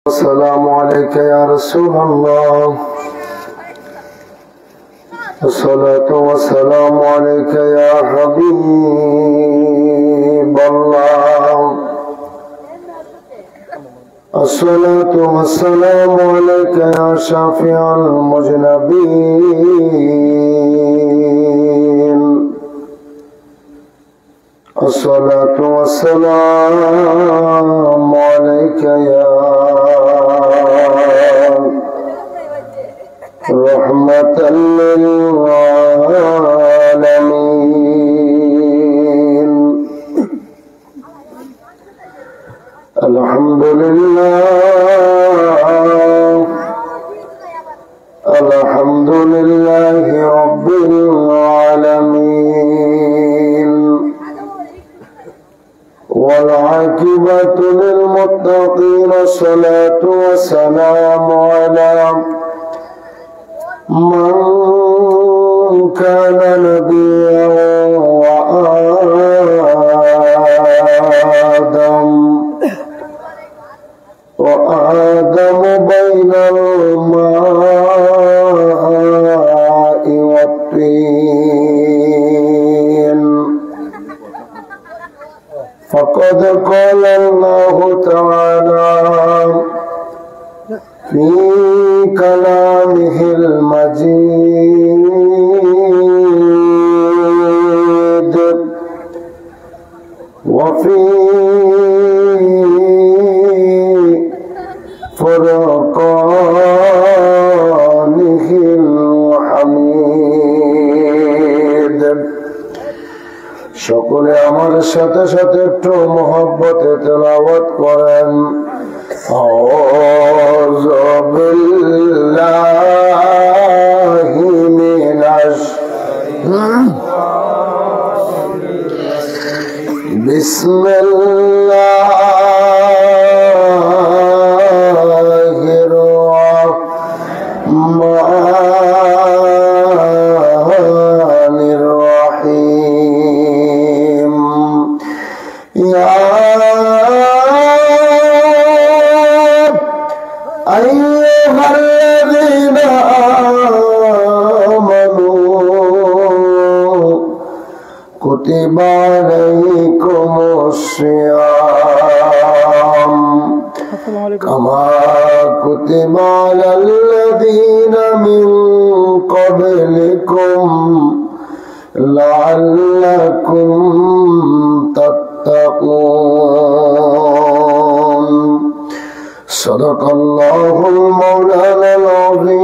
السلام عليك يا رسول الله. الصلاة والسلام عليك يا حبيب الله. الصلاة والسلام عليك يا شافع المذنبين. الصلاة والسلام عليك يا رحمة للعالمين. الحمد لله، الحمد لله رب العالمين، والعاقبة للمتقين. الصلاة والسلام على من كان نبيا وآدم بين الماء والطين. فقد قال الله تعالى في كلامه المجيد وفي فرقانه الحميد। সকলে আমার সাথে সাথে একটু মহব্বতে তেলাওয়াত করেন। আউযু বিল্লাহি মিনাশ বিসমিল্লাহির রহমানির রহিম। ইয়া আইয়ুহাল্লাযীনা আমানু কুতিবা আলাইকুমুস সিয়াম কামা কুতিবা আলাল্লাযীনা মিন ক্বাবলিকুম লাআল্লাকুম তাত্তাকুন। সাদাকাল্লাহুল মাওলানাল আযীম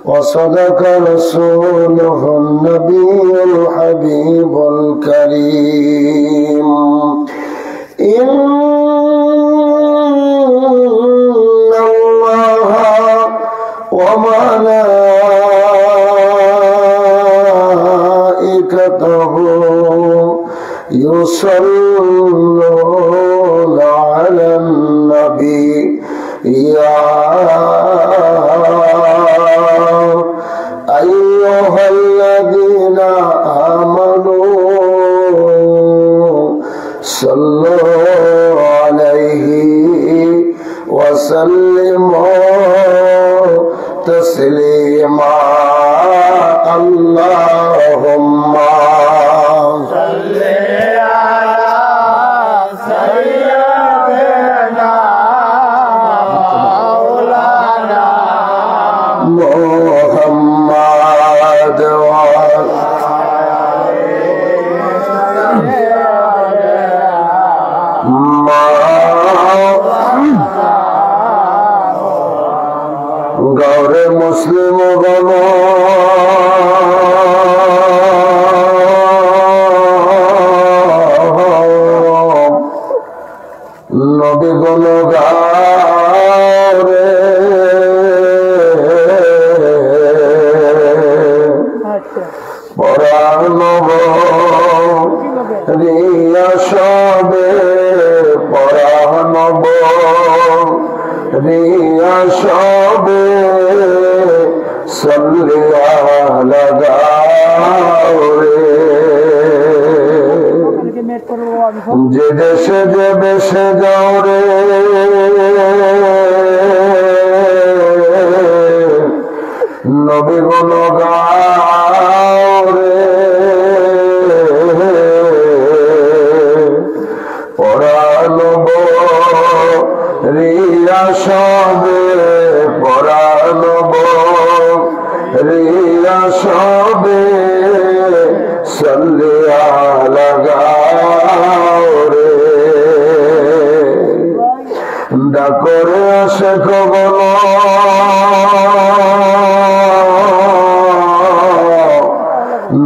ওয়া সাদাকা রাসূলুহুন নাবিয়্যুল হাবিবুল কারীম। ইন্নাল্লাহা ওয়া মালাইকাতাহু يصلون على النبي يا أيها الذين آمنوا صلوا عليه وسلموا تسليما. اللهم গৌরে মুসলিম গণ নবী গণ গারে পরানব রিয়া সবে পরানব রিয়া সবে সল্লিয়া লাগাও রে। যে দেশে যে বেশে যাও রে নবী গুণ গাও রে পরানব রিয়া সবে পরানব রিয়া সবে সল্লিয়া লাগাও রে ডাকরে আসে কবল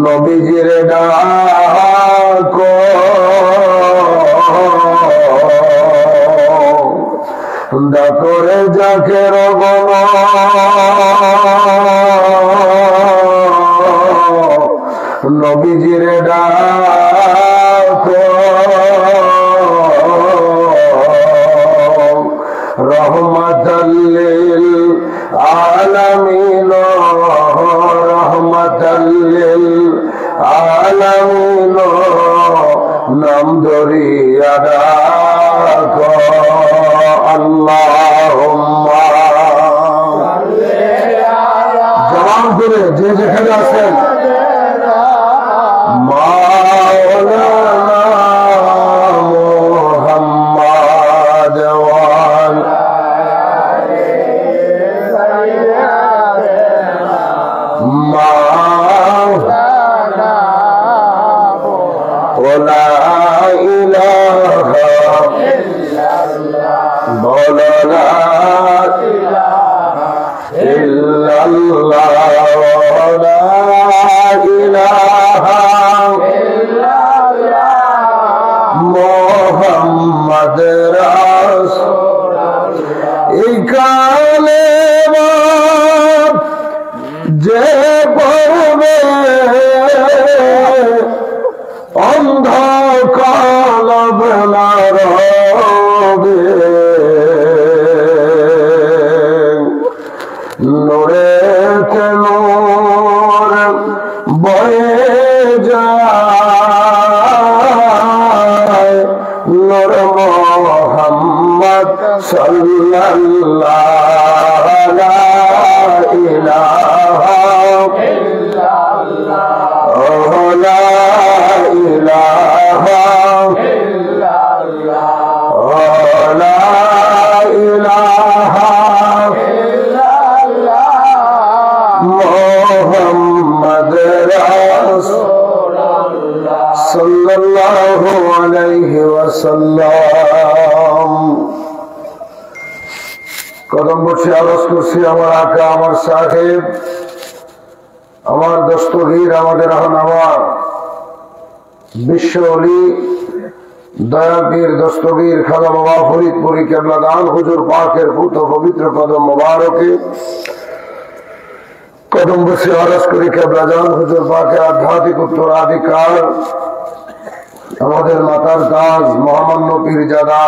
নবীজির ডাক ডাকরে যাকে রগন নবীজির ডাক রহমাতাল লিল আলামিন রহমাতাল লিল আলামিন নাম ধরিয়া ডাক আল্লাহুম্মা জবান করে যে যেখানে আছেন মাওলানা মুহাম্মদ ওয়াল মাওলানা ওয়ালা ইলাহা ইল্লাল্লাহ লা ইলাহা ইল্লাল্লাহ লা ইলাহা মোহাম্মদ রাসূলুল্লাহ এই কালেমা যে পড়বে অন্ধকার বেলা রবে নূরে নূর বয়ে যায় নূর মুহাম্মদ সাল্লাল্লাহু লা ইলাহা ইল্লাল্লাহ লা ইলাহা ইল্লাল্লাহ লা ইলাহা মুহাম্মদ রাসূলুল্লাহ সাল্লাল্লাহু আলাইহি ওয়াসাল্লাম কদম বসে আওয়াজ করছি আমার আকা আমার সাহেব আমার দস্তগীর আমাদের রহনামা বিশ্ব ওলি দয়াপীর দস্তগীর খাজা বাবা ফরিদপুরি কেবলাদান হুজুর পাকের পুত পবিত্র কদম মোবারকে কদম বসে আরজ করি কেবলাদান হুজুর পাকের আধ্যাত্মিক উত্তরাধিকার আমাদের মাতার তাজ মহামান্য পীরজাদা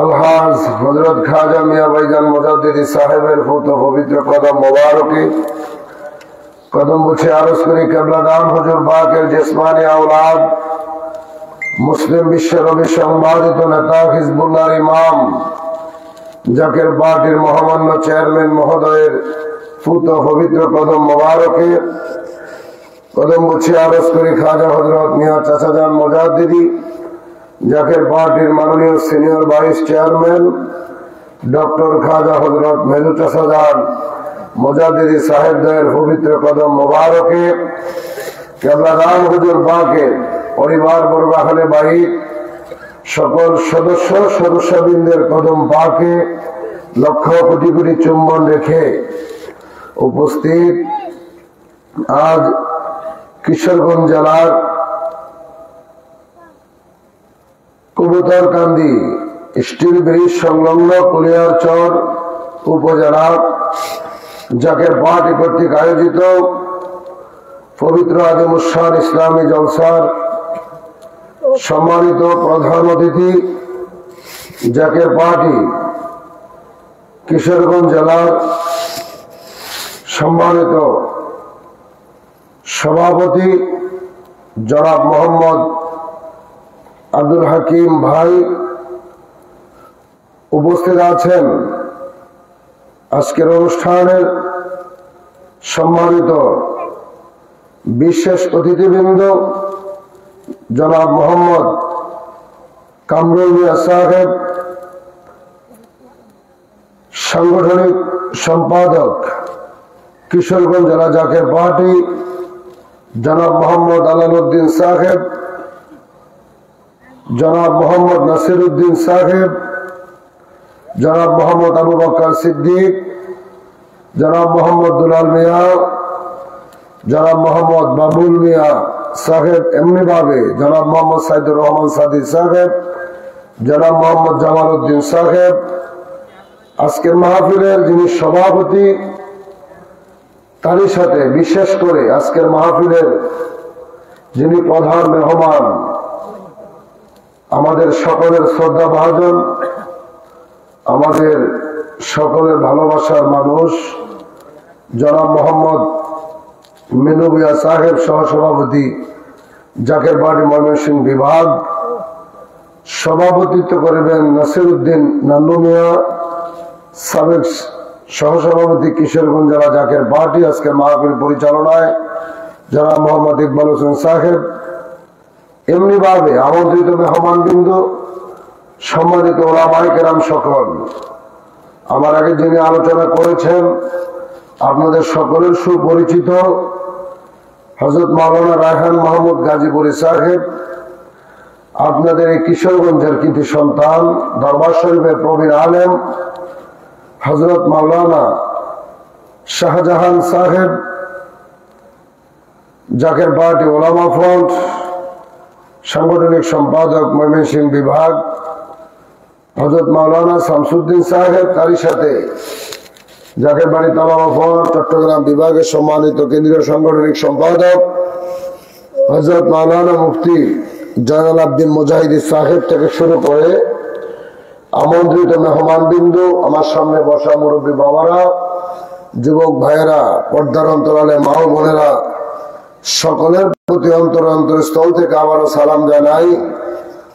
আলহাজ হযরত খাজা মিয়া ভাইজান মুজাদ্দিদি সাহেবের পুত পবিত্র কদম মোবারকে কদম বসে আরজ করি কেবলাদান হুজুর পাকের জিসমানি আওলাদ মুসলিম বিশ্বের অবিসংবাদিত নেতা হিজবুল্লাহর ইমাম জাকের পার্টির মহামান্য চেয়ারম্যান মহোদয়ের পুত পবিত্র কদম মোবারকে কদম বসে আরজ করি খাজা হযরত মিয়া চাচাজান মুজাদ্দিদি জাকের পার্টির মাননীয় সিনিয়র ভাইস চেয়ারম্যান ডক্টর খাজা হযরত মেজু চাচাজান মুজাদ্দিদি সাহেবদের পবিত্র কদম মোবারকে কেবলাদান হুজুর পাকের পরিবার বর্গ আহলে বাইত সকল সদস্যবৃন্দের কদম পাকে লক্ষ কোটি কোটি চুম্বন রেখে উপস্থিত আজ কিশোরগঞ্জ জেলার কবুতরকান্দি স্টিল ব্রিজ সংলগ্ন কুলিয়ারচর উপজেলা জাকের পার্টি কর্তৃক আয়োজিত পবিত্র আদিমুসান ইসলামী জলসার সম্মানিত প্রধান অতিথি জাকের পার্টি কিশোরগঞ্জ জেলার সম্মানিত সভাপতি জনাব মোহাম্মদ আব্দুল হাকিম ভাই উপস্থিত আছেন। আজকের অনুষ্ঠানের সম্মানিত বিশেষ অতিথিবৃন্দ জনাব মোহাম্মদ কামরুল মিয়া সাহেব, সাংগঠনিক সম্পাদক কিশোরগঞ্জ জেলা জাকের পার্টি, জনাব মোহাম্মদ আলালউদ্দিন সাহেব, জনাব মোহাম্মদ নাসিরউদ্দিন সাহেব, জনাব মোহাম্মদ আবু বকর সিদ্দিক, জনাব মোহাম্মদ দুলাল মিয়া, জনাব মোহাম্মদ বাবুল মিয়া সাহেব, এমনি ভাবে জনাব মোহাম্মদ সাইদুর রহমান সাদি সাহেব, জনাব মোহাম্মদ জামাল উদ্দিন সাহেব, আজকের মাহফিলের যিনি সভাপতি, তারই সাথে বিশেষ করে আজকের মাহফিলের যিনি প্রধান মেহমান, আমাদের সকলের শ্রদ্ধা ভাজন, আমাদের সকলের ভালোবাসার মানুষ জনাব মোহাম্মদ মিনু মিয়া সাহেব, সহসভাপতি জাকের পার্টি ময়মনসিংহ বিভাগ, সভাপতিত্ব করবেন নাসিরউদ্দিন নান্নু মিয়া, সাবেক সহসভাপতি কিশোরগঞ্জ জেলা জাকের পার্টি, আজকের মাহফিল পরিচালনায় জনাব মোহাম্মদ ইকবাল হোসেন সাহেব, এমনি ভাবে আমন্ত্রিত মেহমানবৃন্দ, সম্মানিত ওলামায়ে কেরাম সকল। আমার আগে যিনি আলোচনা করেছেন আপনাদের সকলের সুপরিচিত হযরত মাওলানা রায়হান মাহমুদ গাজীপুরী সাহেব, আপনাদের এই কিশোরগঞ্জের কৃতি সন্তান, দরবার শরীফের প্রবীণ আলেম হযরত মাওলানা শাহজাহান সাহেব, জাকের পার্টি ওলামা ফ্রন্ট সাংগঠনিক সম্পাদক ময়মনসিংহ বিভাগ হযরত মাওলানা শামসুদ্দিন সাহেব, তারই সাথে জাকের বাড়ি তালামা ফ্রন্ট চট্টগ্রাম বিভাগের সম্মানিত কেন্দ্রীয় সাংগঠনিক সম্পাদক হযরত মাওলানা মুফতি জয়নাল আবদিন মুজাহিদি সাহেব থেকে শুরু করে আমন্ত্রিত মেহমানবৃন্দ, আমার সামনে বসা মুরব্বী বাবারা, যুবক ভাইয়েরা, পর্দার অন্তরালে মা ও বোনেরা, সকলের প্রতি অন্তরস্থল থেকে আবারও সালাম জানাই।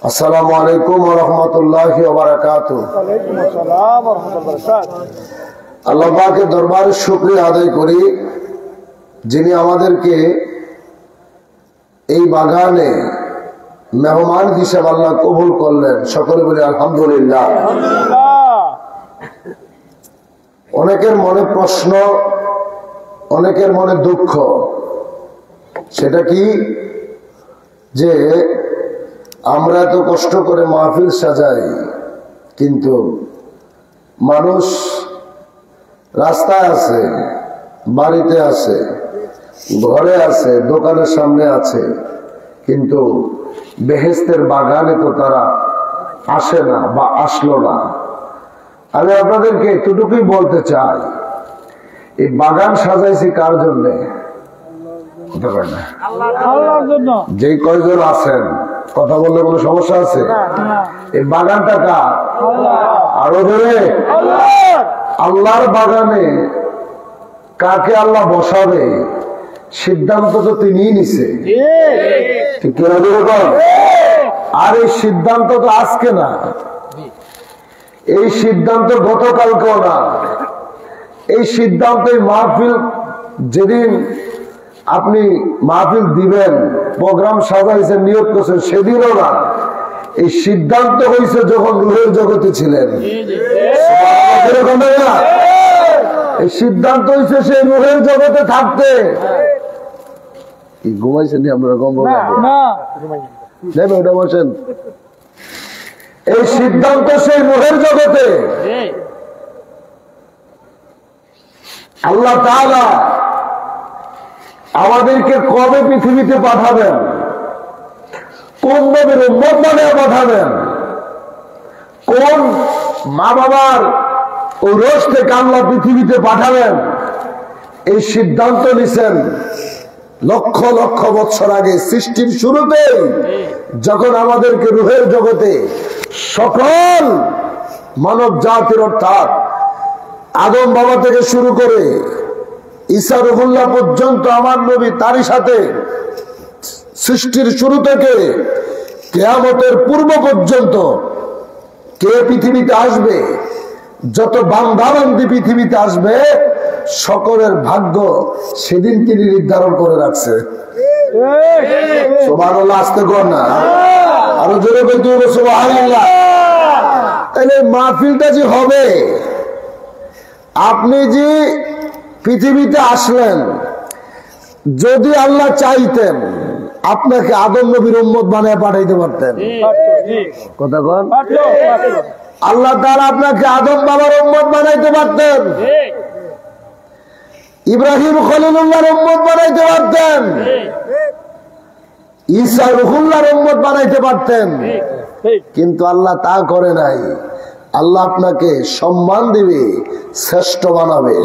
আসসালামু আলাইকুম ওয়া রাহমাতুল্লাহি ওয়া বারাকাতুহু। আল্লাহ পাকের দরবারে শুকরিয়া আদায় করি, যিনি আমাদেরকে এই বাগানে মেহমান হিসেবে আল্লাহ কবুল করলেন। সকলে বলি আলহামদুলিল্লাহ। অনেকের মনে প্রশ্ন, অনেকের মনে দুঃখ, সেটা কি যে আমরা এত কষ্ট করে মাহফিল সাজাই, কিন্তু মানুষ রাস্তায় আছে, বাড়িতে আছে, ঘরে আছে, দোকানের সামনে আছে, কিন্তু বেহেশতের বাগানে তো তারা আসে না বা আসলো না। আমি আপনাদেরকে এতটুকুই বলতে চাই, এই বাগান সাজাইছি কার জন্য? যে কয়জন আছেন, কথা বললে কোনো সমস্যা আছে? এই বাগানটা কার? আরো ধরে আল্লাহর বাগানে কাকে আল্লাহ বসাবে সিদ্ধান্ত তো তিনিই নিছে, ঠিক কিনা? আর এই সিদ্ধান্ত তো আজকে না, এই সিদ্ধান্ত গতকালকেও না, এই সিদ্ধান্ত মাহফিল যেদিন আপনি মাহফিল দিবেন, প্রোগ্রাম সাজাইছেন, নিয়োগ করছেন, সেদিনও না। এই সিদ্ধান্ত হয়েছে যখন রূহের জগতে ছিলেন। এই সিদ্ধান্ত হয়েছে সেই রূহের জগতে থাকতে। ঘুমাইছেন আপনারা? ওটা বসেন। এই সিদ্ধান্ত সেই রূহের জগতে আল্লাহ তাআলা আমাদেরকে কবে পৃথিবীতে পাঠাবেন, কোন নবীর উম্মত বানিয়ে পাঠাবেন, কোন মা বাবার ওই রোজ থেকে আল্লাহ পৃথিবীতে পাঠাবেন, এই সিদ্ধান্ত নিছেন লক্ষ লক্ষ বছর আগে, সৃষ্টির শুরুতে যখন আমাদেরকে রূহের জগতে সকল মানব জাতির অর্থাৎ আদম বাবা থেকে শুরু করে ঈসা রুহুল্লাহ পর্যন্ত আমার নবী, তারই সাথে সৃষ্টির শুরু থেকে কিয়ামতের পূর্ব পর্যন্ত কে পৃথিবীতে আসবে, যত বান্দাবান্দি পৃথিবীতে আসবে সকলের ভাগ্য সেদিন তিনি নির্ধারণ করে রাখছে। সুবহানাল্লাহ, আসতে কর না, আরো জোরে বলতে হবে সুবহানাল্লাহ। তাহলে মাহফিলটা যে হবে, আপনি যে পৃথিবীতে আসলেন, যদি আল্লাহ চাইতেন আপনাকে আদম নবীর উম্মত বানিয়ে পাঠাইতে পারতেন। কথা বল, আল্লাহ তাআলা আপনাকে আদম বাবার উম্মত বানাইতে পারতেন, ইব্রাহিম খলিলুল্লাহর উম্মত বানাইতে পারতেন, ঈসা রুহুল্লাহর উম্মত বানাইতে পারতেন, কিন্তু আল্লাহ তা করে নাই। আল্লাহ আপনাকে সম্মান দিবে, শ্রেষ্ঠ বানাবে।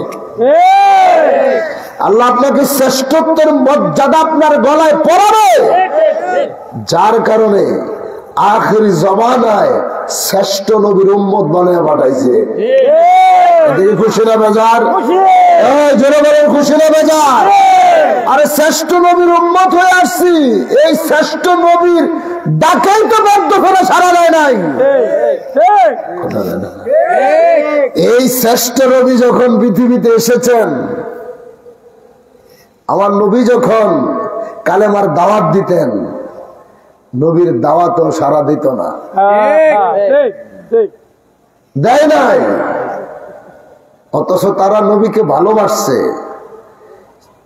আল্লাহ আপনাকে শ্রেষ্ঠত্বের মর্যাদা আপনার গলায় পরাবে, যার কারণে আখিরি জমানায় শ্রেষ্ঠ নবীর উম্মত বানিয়ে পাঠাইছে। খুশি না বেজার? জোরে বলেন খুশি না বেজার? আরে শ্রেষ্ঠ নবীর উম্মত হয়ে আসছি, এই শ্রেষ্ঠ নবীর ডাকেই তো বদ্ধ করে সারা দেয় নাই। এই শ্রেষ্ঠ নবী যখন পৃথিবীতে এসেছেন, আমার নবী যখন কালেমার দাওয়াত দিতেন, নবীর দাওয়াতও সারা দিত না, দেয় নাই। অথচ তারা নবীকে ভালোবাসছে,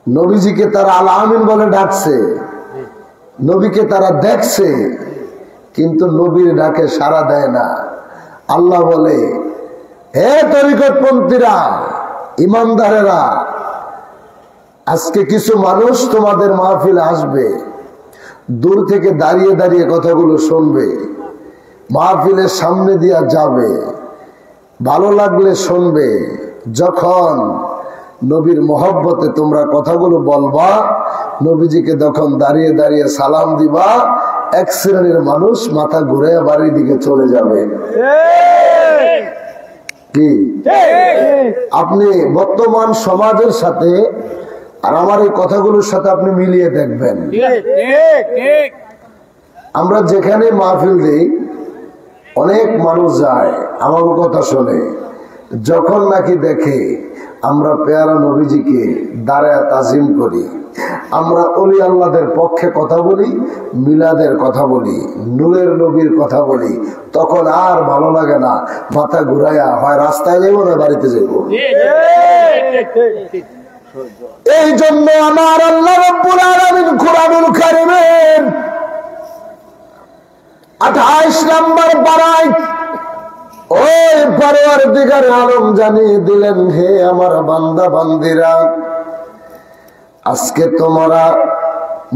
নবীজিকে তারা আল আমিন বলে ডাকছে, নবীকে তারা দেখছে, কিন্তু নবীর ডাকে সাড়া দেয় না। আল্লাহ বলে, হে তরিকতপন্থীরা, ইমানদারেরা, আজকে কিছু মানুষ তোমাদের মাহফিলে আসবে, দূর থেকে দাঁড়িয়ে দাঁড়িয়ে কথাগুলো শুনবে, মাহফিলের সামনে দিয়া যাবে, ভালো লাগলে শুনবে। যখন নবীর মহব্বতে তোমরা কথাগুলো বলবা, নবীজিকে তখন দাঁড়িয়ে দাঁড়িয়ে সালাম দিবা, এক শ্রেণীর মানুষ মাথা ঘুরে বাড়ির দিকে চলে যাবে। কি আপনি বর্তমান সমাজের সাথে আর আমার এই কথাগুলোর সাথে আপনি মিলিয়ে দেখবেন। আমরা যেখানে মাহফিল দিই, অনেক মানুষ যায়, আমার কথা শোনে, যখন নাকি দেখে আমরা পেয়ারা নবীজিকে দাঁড়ায় তাজিম করি, আমরা অলি আল্লাহদের পক্ষে কথা বলি, মিলাদের কথা বলি, নূরের নবীর কথা বলি, তখন আর ভালো লাগে না, মাথা ঘুরাইয়া হয় রাস্তায় যাবো না বাড়িতে যাবো। এই জন্য আমার আল্লাহ রাব্বুল আলামিন কুরআনুল কারীমের 28 নম্বর পারায় ওই পরওয়ারদিগার আলম জানিয়ে দিলেন, হে আমার বান্দা বান্দিরা, আজকে তোমরা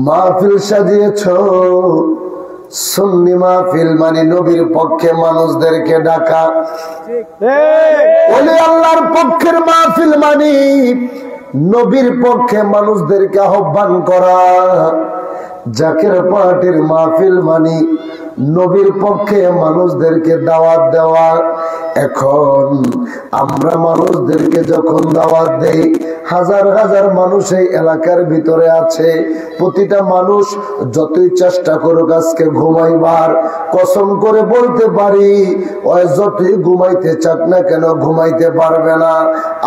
মাহফিল সাজিয়েছ, সুন্নি মাহফিল মানে নবীর পক্ষে মানুষদেরকে ডাকা, ওলি আল্লাহর পক্ষের মাহফিল মানে নবীর পক্ষে মানুষদেরকে আহ্বান করা, জাকের পার্টির মাহফিল মানে নবীর পক্ষে মানুষদেরকে দাওয়াত দেওয়া। এখন আমরা মানুষদেরকে যখন দাওয়াত দেই, হাজার হাজার মানুষ এই এলাকার ভিতরে আছে, প্রতিটা মানুষ যতই চেষ্টা করুক আজকে ঘুমাইবার, কসম করে বলতে পারি ওই যতই ঘুমাইতে চাক না কেন ঘুমাইতে পারবে না।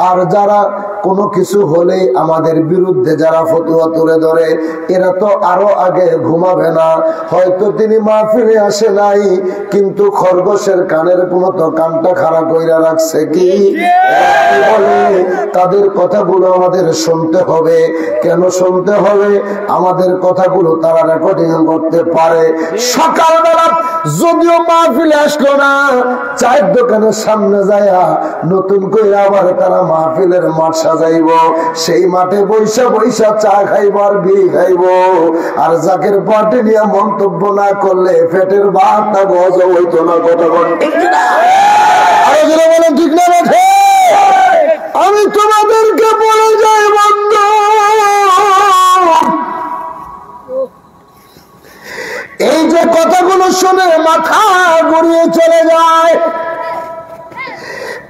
আর যারা কোনো কিছু হলেই আমাদের বিরুদ্ধে যারা ফতোয়া তুলে ধরে, এরা তো আরো আগে ঘুমাবে না। হয়তো তিনি মাহফিলে আসে নাই, কিন্তু খরগোশের কানের মতো কানটা খাড়া কইরা রাখছে। কি বলে, তাদের কথাগুলো আমাদের শুনতে হবে। কেন শুনতে হবে? আমাদের কথাগুলো তারা রেকর্ডিং করতে পারে। সকালবেলা যদিও মাহফিলে আসলো না, চায়ের দোকানের সামনে যায়া নতুন করে আবার তারা মাহফিলের মাঠ সাজাইব, সেই মাঠে বৈশা বৈশা চা খাইব আর বিড়ি খাইব। আর জাকের পার্টি নিয়ে মন্তব্য না করলে পেটের ভাত না গজ হইতো না। কথা বলেন ঠিক না? ঠিক না? আমি তোমাদেরকে বলে যাই বন্ধু, এই যে কথাগুলো শুনে মাথা ঘুরিয়ে চলে যায়,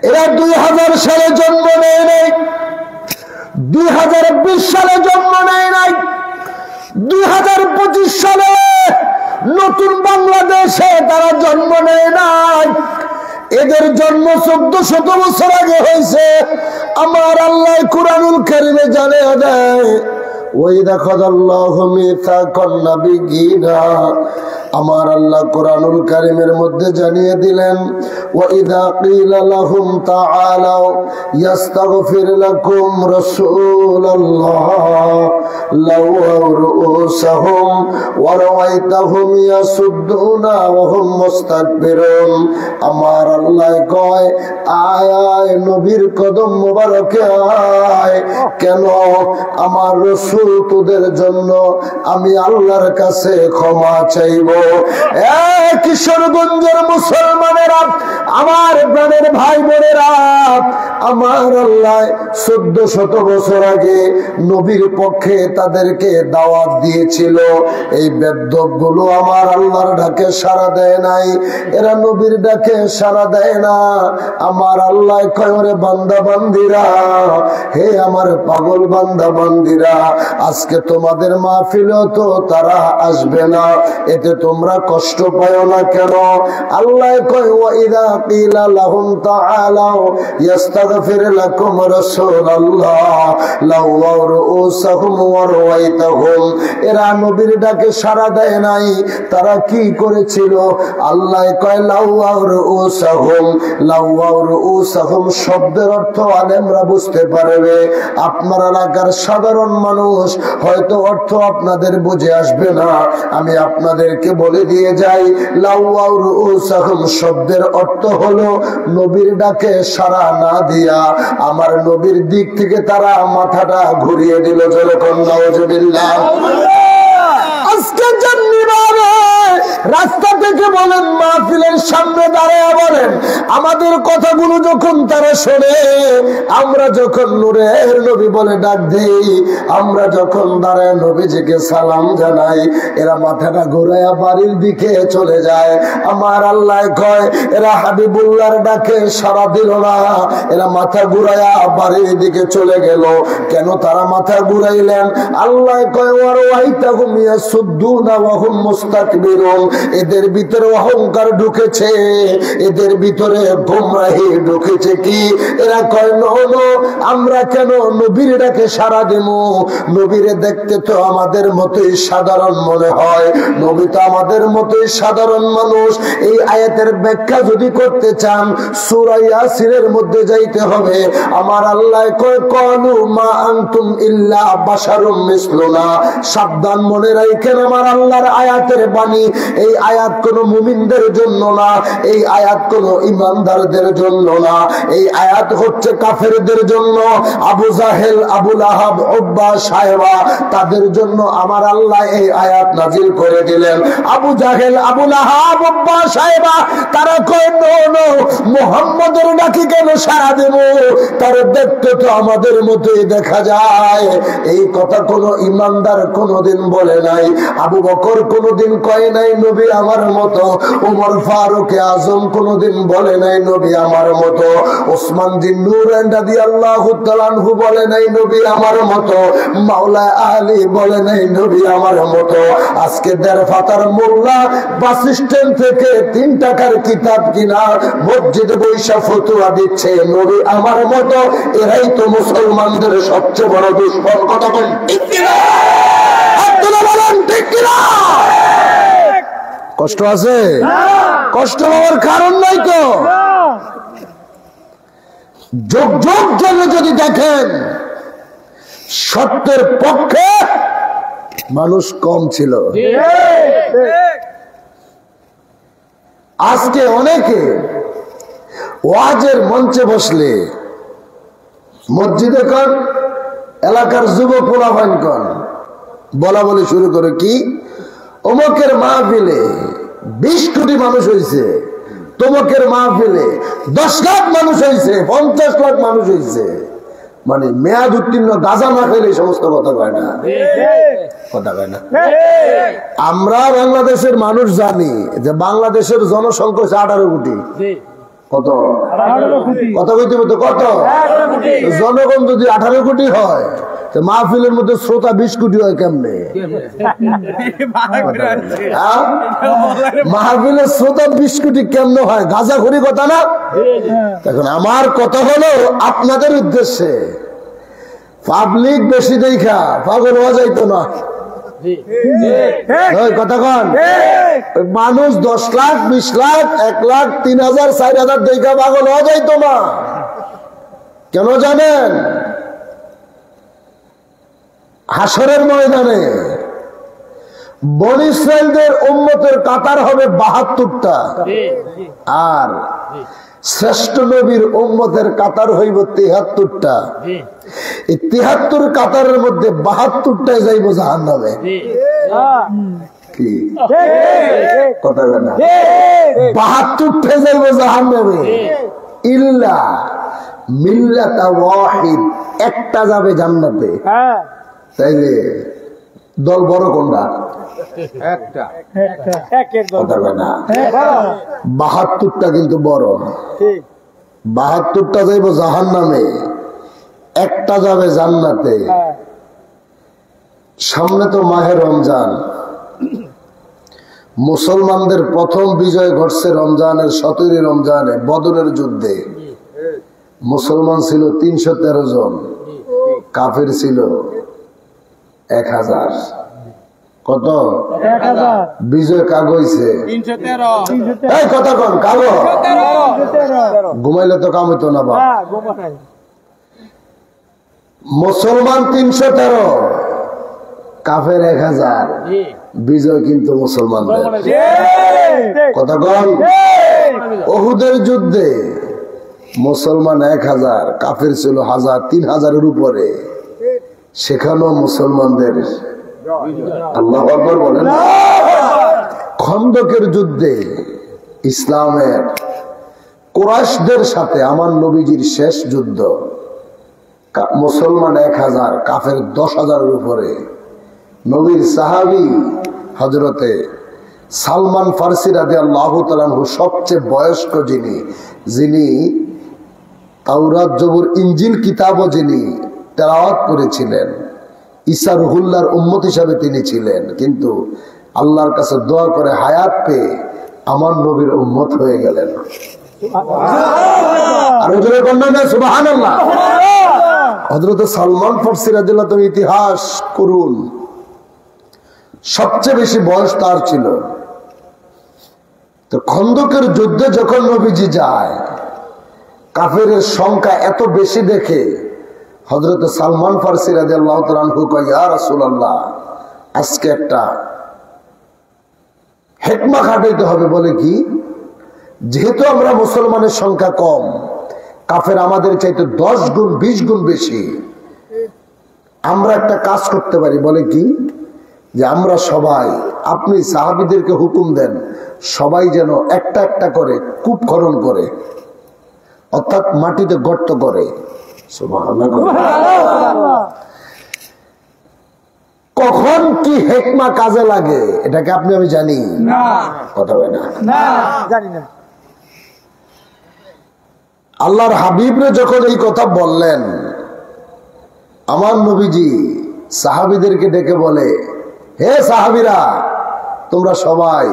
এরা 2000 সালে জন্ম নেয় নাই, 2020 সালে জন্ম নেয় নাই, 2025 সালে নতুন বাংলাদেশে তারা জন্ম নেয় নাই, এদের জন্ম 1400 বছর আগে হয়েছে। আমার আল্লাহ কুরআনুল কারীমে জানিয়ে দেয়, ওয়াইদা খাযাল্লাহু মিসাকান নাবিয়্যিনা, আমার আল্লাহ কুরআনুল কারীমের মধ্যে জানিয়ে দিলেন, ওয়াইদা ক্বিলা লাহুম তাআলাউ ইস্তাগফির লাকুম রাসূলুল্লাহ লাওয়াউ রুউসাহুম ওয়া রাআইতাহুম ইয়াসুদ্দুনা ওয়া হুম মুস্তাকবিরুন। আমার আল্লাহ কয়, আয় আয় নবীর কদম মোবারকে আয়। কেন? আমার রাসূল তোদের জন্য আমি আল্লাহর কাছে ক্ষমা চাইব। কিশোরগঞ্জের মুসলমানেরা, আমার প্রাণের ভাই বোনেরা, আমার আল্লাহ 1400 বছর আগে নবীর পক্ষে তাদেরকে দাওয়াত দিয়েছিল। এই বেদ্যপগুলো আমার আল্লাহর ডাকে সাড়া দেয় নাই, এরা নবীর ডাকে সাড়া দেয় না। আমার আল্লাহ কয়, ওরে বান্দা বান্দিরা, হে আমার পাগল বান্দা বান্দিরা, আজকে তোমাদের মাহফিলেও তো তারা আসবে না, এতে তোমরা কষ্ট পাও না কেন? আল্লাহ কয়, ওয়াইদা ক্বিলা লাহুম তাআলাউ ইস্তাগফির লাকুম রাসূলুল্লাহ লাওয়াউ রুউসাহুম ওয়া রাআইতাহুম, এরা নবীর ডাকে সাড়া দেয় নাই। তারা কি করেছিল? আল্লাহ কয়, লাওয়াউ রুউসাহুম। লাওয়াউ রুউসাহুম শব্দের অর্থ আলেমরা বুঝতে পারবে, আপনার এলাকার সাধারণ মানুষ হয়তো অর্থ আপনাদের বুঝে আসবে না। আমি আপনাদেরকে বলে দিয়ে যাই, লাওয়াউ রুউসাহুম শব্দের অর্থ হলো নবীর ডাকে সাড়া না দিয়া আমার নবীর দিক থেকে তারা মাথাটা ঘুরিয়ে দিল। যখন নাউজুবিল্লাহ। আজকে জান্নিবারে রাস্তা থেকে বলেন, মাহফিলের সামনে দাঁড়ায় বলেন, আমাদের কথাগুলো যখন তারা শোনে, আমরা যখন নূরের নবী বলে ডাক দেই, আমরা যখন দাঁড়ায় নবীজিকে সালাম জানাই, এরা মাথাটা ঘুরাইয়া বাড়ির দিকে চলে যায়। আমার আল্লাহ কয়, এরা হাবিবুল্লাহর ডাকে সাড়া দিল না, এরা মাথা ঘুরাইয়া বাড়ির দিকে চলে গেল। কেন তারা মাথা ঘুরাইলেন? আল্লাহ কয়, ওয়ারাইতাহুম ইয়াসুদ্দুনা ওয়া হুম মুস্তাকবিরুন, এদের ভিতরে অহংকার ঢুকেছে, এদের ভিতরে গোমরাহি ঢুকেছে। কি? এরা কয়, নো, আমরা কেন নবীর ডাকে সাড়া দেব? নবীরে দেখতে তো আমাদের মতোই সাধারণ মনে হয়, নবী তো আমাদের মতোই সাধারণ মানুষ। এই আয়াতের ব্যাখ্যা যদি করতে চান, সূরা ইয়াসিনের মধ্যে যাইতে হবে। আমার আল্লাহ কয়, ক্বালু মা আনতুম ইল্লা বাশারুম মিসলুনা। সাবধান, মনে রাখেন, আমার আল্লাহর আয়াতের বাণী, এই আয়াত কোন মুমিনদের জন্য না, এই আয়াত কোন ইমানদারদের জন্য না, এই আয়াত হচ্ছে কাফেরদের জন্য। আবু জাহেল, আবু লাহাব, উতবা, সায়বা, তাদের জন্য আমার আল্লাহ এই আয়াত নাজিল করে দিলেন। আবু জাহেল, আবু লাহাব, উতবা, সায়বা তারা কয়, নো, মুহাম্মদের ডাকি কেন সাড়া দেব? তারা দেখতে তো আমাদের মতোই দেখা যায়। এই কথা কোন ইমানদার কোনদিন বলে নাই। আবু বকর কোনদিন কয় নাই নবী আমার মতো, ওমর ফারুক আজম কোনদিন বলে নাই নবী আমার মতো, ওসমান জিন্নুরাইন রাদিয়াল্লাহু তাআলা আনহু বলে নাই নবী আমার মতো, মাওলা আলী বলে নাই নবী আমার মতো। আজকে দেড় ফাতার মোল্লা বাস স্ট্যান্ড থেকে 3 টাকার কিতাব কিনা মসজিদে বৈশা ফতোয়া দিচ্ছে নবী আমার মতো। এরাই তো মুসলমানদের সবচেয়ে বড় দুশমন। কথা বলেন ঠিক কিনা? আব্দুল্লাহ বলেন ঠিক কিনা? কষ্ট আছে? কষ্ট হওয়ার কারণ নাই তো। যোগ যোগ জন্য যদি দেখেন, সত্যের পক্ষে মানুষ কম ছিল। আজকে অনেকে ওয়াজের মঞ্চে বসলে, মসজিদে কন, এলাকার যুবক পোলাপান কন, বলা বলি শুরু করে, কি অমুকের মাহফিলে 20 কোটি মানুষ হয়েছে, তমুকের মাহফিলে 10 লাখ মানুষ হয়েছে, 50 লাখ মানুষ হয়েছে। মানে মেয়াদ উত্তীর্ণ গাঁজা না খেলে সমস্ত কথা কয় না, কথা কয় না। আমরা বাংলাদেশের মানুষ জানি যে বাংলাদেশের জনসংখ্যা 18 কোটি, কত কত কইতে তো কত জনগণ যদি 18 কোটি হয় তো মাহফিলের মধ্যে শ্রোতা 20 কোটি হয় কেমনে? মাহফিলের শ্রোতা 20 কোটি কেমনে হয়? গাঁজাখুরি কথা না? এখন আমার কথা হলো আপনাদের উদ্দেশ্যে, পাবলিক বেশি দেখা পাগল হওয়া যাইতো না। কথা কন, মানুষ 10 লাখ 20 লাখ 1 লাখ 3,000 4,000 দেখা পাগল হওয়া যাইতো না। কেন জানেন? হাসরের ময়দানে বনী ইসরাইলদের উম্মতের কাতার হবে 72টা, আর শ্রেষ্ঠ নবীর উম্মতের কাতার হইব 73টা। এই 73 কাতারের মধ্যে 72টায় যাইব জাহান্নামে। কি কথা না? 72টায় যাইব জাহান্নামে। ইল্লা মিল্লাতা ওয়াহিদ, একটা যাবে জান্নাতে। তাইলে দল বড় কোনটা? একটা। 72টা কিন্তু বড়। 72টা যাইব জাহান্নামে, একটা যাবে জান্নাতে। সামনে তো মাহে রমজান, মুসলমানদের প্রথম বিজয় ঘটছে রমজানের 17 রমজানে বদরের যুদ্ধে। মুসলমান ছিল 313 জন, কাফের ছিল 1000। কত? 1000। বিজয় কাগ হইছে 313। এই কথা কোন কাগ? ঘুমাইলে তো কাম হইতো না বা। মুসলমান 313, কাফের 1000। বিজয় কিন্তু মুসলমানদের। কথা কোন? উহুদের যুদ্ধে মুসলমান 1000, কাফের ছিল 1000, 3000-এর উপরে। সেখানেও মুসলমানদের। আল্লাহু আকবার বলেন। খন্দকের যুদ্ধে ইসলামের কুরাইশদের সাথে আমার নবীজির শেষ যুদ্ধ, মুসলমান 1000, কাফের 10,000-এর উপরে। নবীর সাহাবী হযরতে সালমান ফারসি রাদিয়াল্লাহু তাআলা আনহু সবচেয়ে বয়স্ক, যিনি তাওরাত জবুর ইনজিল কিতাবও যিনি তেলাওয়াত করেছিলেন, ঈসা রুহুল্লাহর উম্মত হিসাবে তিনি ছিলেন, কিন্তু আল্লাহর কাছে দোয়া করে হায়াত পেয়ে আমার নবীর উম্মত হয়ে গেলেন। আর হুজুরের কন্যা না সুবহানাল্লাহ। হযরত সালমান ফারসি রাদিয়াল্লাহু তাআলা ইতিহাস করুন, সবচেয়ে বেশি বয়স তার ছিল। তো খন্দকের যুদ্ধে যখন নবীজি যায়, কাফেরের সংখ্যা এত বেশি দেখে হযরত সালমান ফারসি রাদিয়াল্লাহু তাআলা আনহু কয়, ইয়া রাসূলুল্লাহ, আজকে একটা হিকমা খাটাইতে হবে। বলে কি? যেহেতু আমরা মুসলমানের সংখ্যা কম, কাফের আমাদের চাইতে 10 গুণ 20 গুণ বেশি, আমরা একটা কাজ করতে পারি। বলে কি? যে আমরা সবাই, আপনি সাহাবীদেরকে হুকুম দেন, সবাই যেন একটা একটা করে কূপ খনন করে, অর্থাৎ মাটিতে গর্ত করে। কখন কি হিকমা কাজে লাগে এটাকে আপনি আমি জানি না। কথা হয় না, জানি না। আল্লাহর হাবিবরে যখন এই কথা বললেন, আমার নবীজি সাহাবীদেরকে ডেকে বলে, হে সাহাবীরা, তোমরা সবাই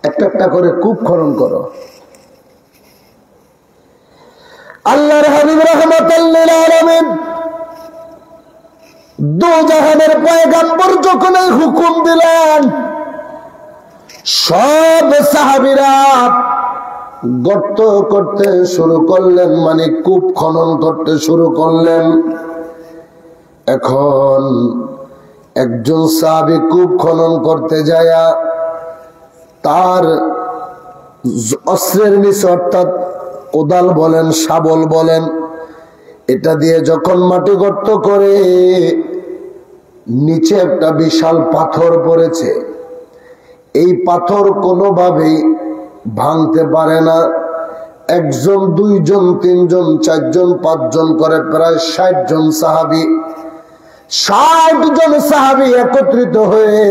একটা একটা করে কূপ খনন করো। আল্লাহর হাবিব রাহমাতাল লিল আলামিন দু জাহানের পয়গম্বর যখন এই হুকুম দিলেন, সব সাহাবীরা গর্ত করতে শুরু করলেন, মানে কূপ খনন করতে শুরু করলেন। এখন একজন সাহাবী কূপ খনন করতে যায়, তার অস্ত্রের নিচে, অর্থাৎ কোদাল বলেন, শাবল বলেন, এটা দিয়ে যখন মাটি গর্ত করে, নিচে একটা বিশাল পাথর পড়েছে। এই পাথর কোনোভাবেই ভাঙতে পারে না। 1 জন 2 জন 3 জন 4 জন 5 জন করে প্রায় 60 জন সাহাবী, 60 জন সাহাবী একত্রিত হয়ে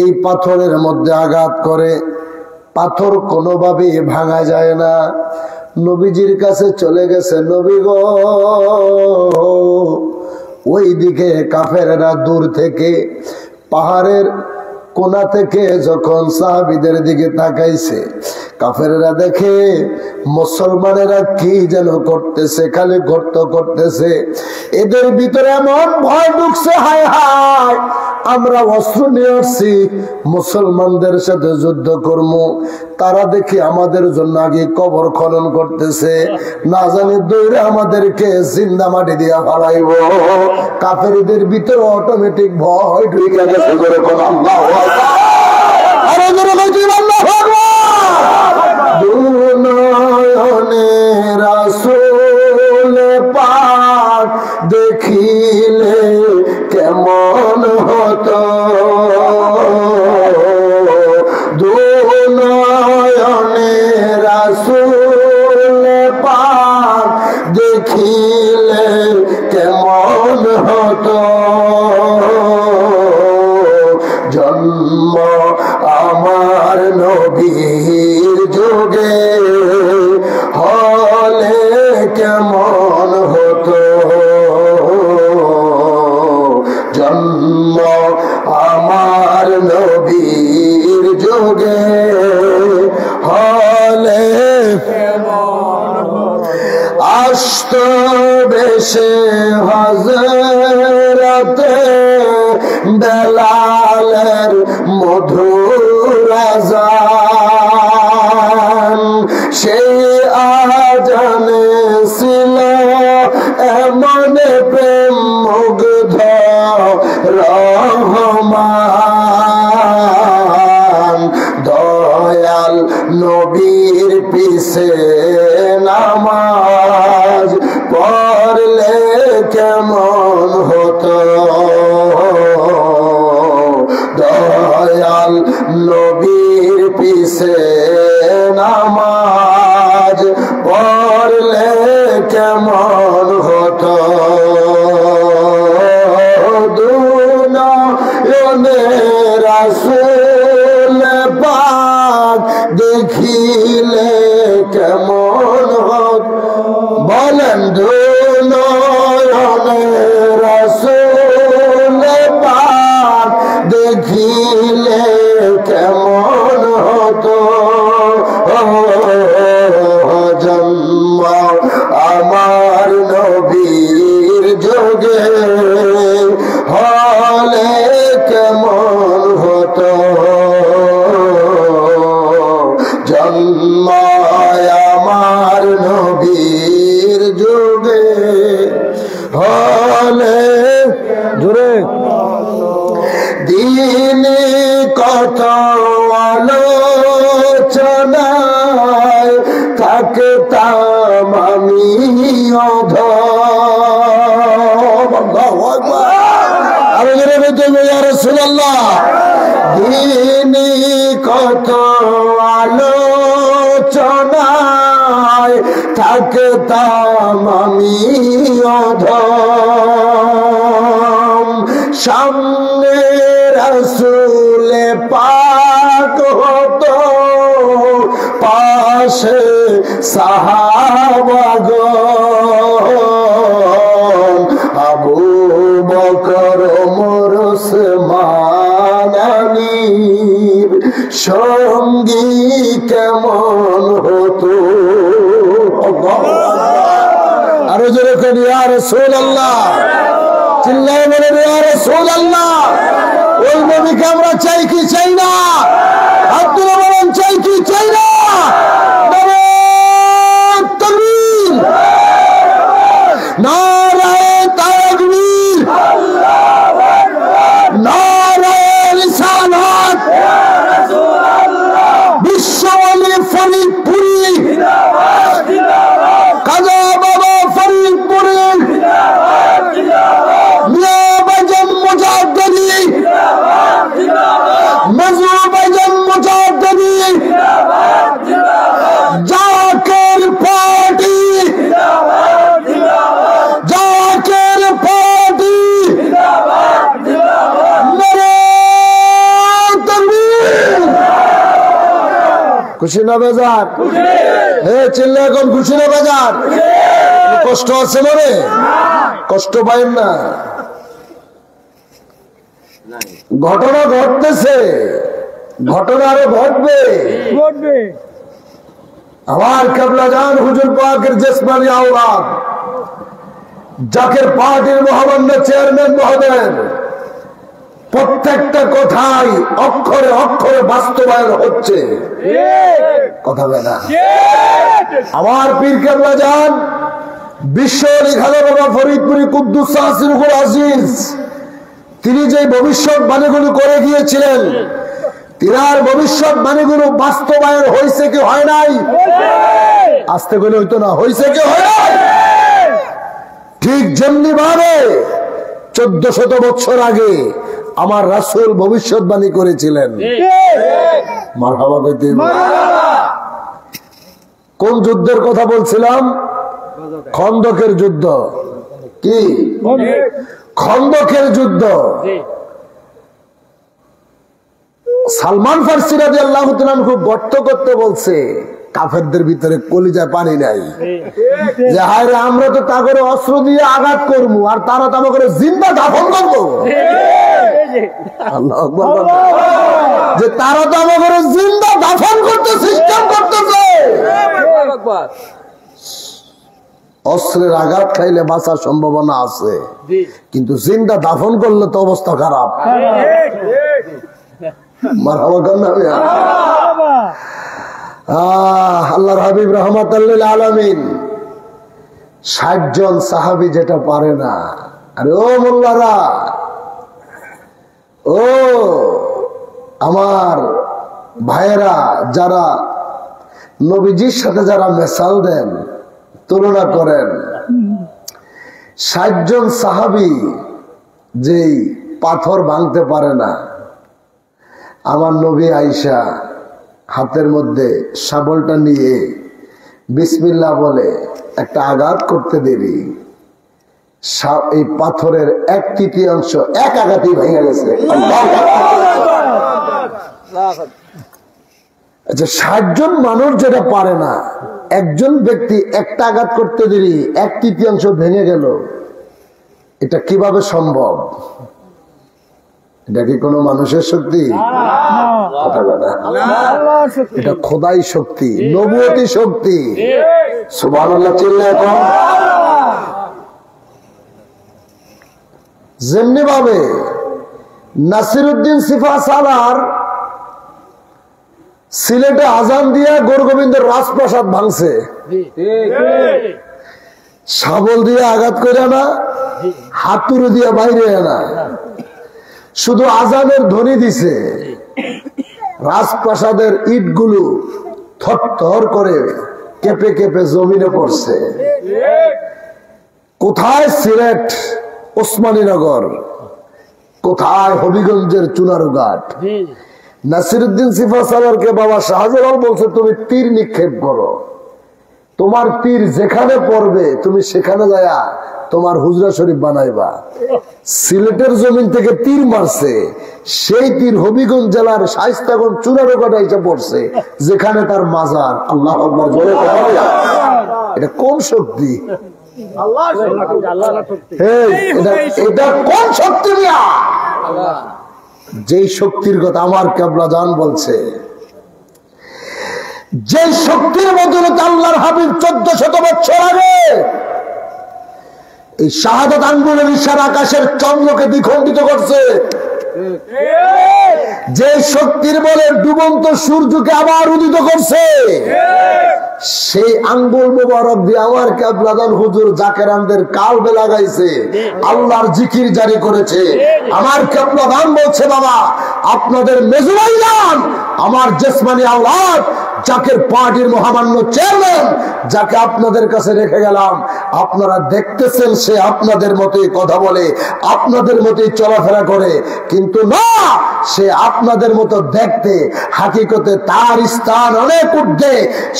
এই পাথরের মধ্যে আঘাত করে। পাথর কোনোভাবে ভাঙা যায় না। নবীজির কাছে চলে গেছে, নবী গো ওই দিকে কাফেররা দূর থেকে পাহাড়ের কোনা থেকে যখন সাহাবীদের দিকে তাকাইছে, কাফেররা দেখে মুসলমানেরা কি যেন করতেছে, খালি গর্ত করতেছে। এদের ভিতরে এমন ভয় ঢুকছে, হায় হায় আমরা অস্ত্র নিয়ে আসছি মুসলমানদের সাথে যুদ্ধ করবো, তারা দেখি আমাদের জন্য আগে কবর খনন করতেছে, না জানি দৌড়ে আমাদেরকে জিন্দা মাটি দিয়া ফালাইব। কাফেরদের ভিতরে অটোমেটিক ভয় ঢুকে গেছে। করে কোন আল্লাহু আকবার, আরো জোরে বলছি আল্লাহু আকবার। দুনয়নে রাসূল পাক দেখিলে কেমন হতো, দুনয়নে রাসূল পাক দেখিলে কেমন হতো, জন্ম আমার নবীর যুগে হলে কেমন হতো, জন্ম আমার নবীর যুগে হলে আসত বেশে হযরতে বেলালের মধুর আযান, সেই আজানে ছিল এমন প্রেম মুগ্ধ রহমান, দয়াল নবীর পিছে নামাজ পড়লে কেমন হতো, দয়াল নবীর পিছে নামাজ পড়লে কেমন হতো, দুনয়নে রাসূল পাক দেখিলে কেমন হতো, বলেন দুনয়নে রাসূল পাক দেখিলে কেমন হতো, জন্ম আমার নবীর যুগে হলে কেমন হতো, জন্ম আমার নবীর যুগে হলে, জোরে দিনে কত আলোচনায় থাকতাম আমি অধম, আরো জোরে বলতে হবে ইয়া রাসূলুল্লাহ। দিনে কত আলোচনায় থাকতাম আমি অধম, সামনে রাসূল পাক হতো, পাশে সাহাবাগণ, আবু বকর ওমর ওসমান আলীর সঙ্গী কেমন হতো, আরো জোরে করি ইয়া রাসূলুল্লাহ, চিল্লায়ে বলেন ইয়া রাসূলুল্লাহ। ওই নবীকে আমরা চাই কি চাই না? হাত তুলে বলেন চাই কি চাই না? নারায়ে তাকবীর, নারায়ে তাকবীর, আল্লাহু আকবার, নারায়ে রিসালাত, ইয়া রাসূলুল্লাহ, বিশ্বওয়ালি ফরিদপুরি জিন্দাবাদ জিন্দাবাদ, কাজী বাবা ফরিদপুরি জিন্দাবাদ জিন্দাবাদ, মিয়া বাজার মুজাদ্দিদি জিন্দাবাদ জিন্দাবাদ, মজলুম খুশি না বেজার? চিল্লে এখন খুশি না বেজার? কষ্ট আছে মনে? কষ্ট পাইন না। ঘটনা ঘটতেছে, ঘটনা আরো ঘটবে। আমার কেবলা জান হুজুর পাকের জিসমানি আওলাদ, জাকের পার্টির মহামান্য চেয়ারম্যান মহোদয়, প্রত্যেকটা কথাই অক্ষরে অক্ষরে বাস্তবায়ন হচ্ছে। কথা বলে না আমার পীর কেবলা জান বিশ্ব লিখানো বাবা ফরিদপুরি কুদ্দুস সাহসিরুল আজিজ, তিনি যে ভবিষ্যৎবাণীগুলো করে গিয়েছিলেন, তিনার ভবিষ্যৎবাণীগুলো বাস্তবায়ন হয়েছে কি হয় নাই? আসতে গেলে হইতো না, হয়েছে কি হয় নাই? ঠিক যেমনি ভাবে 1400 বছর আগে আমার রাসূল ভবিষ্যৎবাণী করেছিলেন। মারহাবা কইতে। কোন যুদ্ধের কথা বলছিলাম? খন্দকের যুদ্ধ। কি খন্দকের যুদ্ধ? সালমান ফারসি রাদিয়াল্লাহু তাআলা খুব গর্ত করতে বলছে, কাফেরদের ভিতরে কলিজায় পানি নাই, যে হায় রে আমরা তো তা করে অস্ত্র দিয়ে আঘাত করবো আর তারা তা করে জিন্দা দাফন করবো। আল্লাহু আকবার। যে তারা তো আমাকে জিন্দা দাফন করতে সিস্টেম করতেছে। অস্ত্রের আঘাত খাইলে বাঁচার সম্ভাবনা আছে, কিন্তু জিন্দা দাফন করলে তো অবস্থা খারাপ। আল্লাহর হাবিব রাহমাতাল লিল আলামিন 60 জন সাহাবী যেটা পারে না। আরে ও মোল্লারা, ও আমার ভাইয়েরা, যারা নবীজির সাথে যারা মেসাল দেন, তুলনা করেন, 60 জন সাহাবী যেই পাথর ভাঙতে পারে না, আমার নবী আয়েশা হাতের মধ্যে শাবলটা নিয়ে বিসমিল্লাহ বলে একটা আঘাত করতে দেরি, এই পাথরের 1/3 এক আঘাতেই ভেঙে গেছে। আচ্ছা, 60 জন মানুষ যেটা পারে না, একজন ব্যক্তি একটা আঘাত করতে দেরি 1/3 ভেঙে গেল, এটা কিভাবে সম্ভব? এটা কি কোনো মানুষের শক্তি? এটা খোদাই শক্তি, নবুয়তি শক্তি। সুবহানাল্লাহ চিল্লায় এখন। যেমনি ভাবে নাসিরউদ্দিন সিফা সালার সিলেটে আজান দিয়ে গোরগোবিন্দের রাজপ্রাসাদ ভাঙছে, শাবল দিয়ে আঘাত করে না, হাতুড়ি দিয়ে বাইরে আনা, শুধু আজানের ধ্বনি দিছে, রাজপ্রাসাদের ইটগুলো থরথর করে কেঁপে কেঁপে জমিনে পড়ছে। কোথায় সিলেট ওসমানীনগর, কোথায় হবিগঞ্জের চুনারুঘাট। নাসিরউদ্দিন সিফা সালারকে বাবা শাহজালাল বলছে, তুমি তীর নিক্ষেপ করো, তোমার তীর যেখানে পড়বে তুমি সেখানে যায়া তোমার হুজরা শরীফ বানাইবা। সিলেটের জমিন থেকে তীর মারছে, সেই তীর হবিগঞ্জ জেলার শায়েস্তাগঞ্জ চুনারুঘাটে এসে পড়ছে, যেখানে তার মাজার। আল্লাহু আকবার বলে। এটা কোন শক্তি? এটা কোন শক্তি? যেই শক্তির কথা আমার কেবলা জান বলছে, যে শক্তির বদৌলতে আল্লাহর হাবিব 1400 বছর আগে এই শাহাদাত আঙ্গুলের ইশারা আকাশের চন্দ্রকে দ্বিখণ্ডিত করছে, যে শক্তির বলে ডুবন্ত সূর্যকে আবার উদিত করছে, সেই আঙ্গুল মোবারক দিয়ে আমার কেবলাদান হুজুর জাকেরানদের কালবে লাগাইছে, আল্লাহর জিকির জারি করেছে। আমার কেবলাদান বলছে, বাবা আপনাদের মেজুরাই যান, আমার জিসমানি আওলাদ, জাকের পার্টির মহামান্য চেয়ারম্যান, যাকে আপনাদের কাছে রেখে গেলাম, আপনারা দেখতেছেন সে আপনাদের মতোই কথা বলে, আপনাদের মতোই চলাফেরা করে, কিন্তু না, সে আপনাদের মতো দেখতে, হাকিকতে তার স্থান অনেক ঊর্ধ্বে।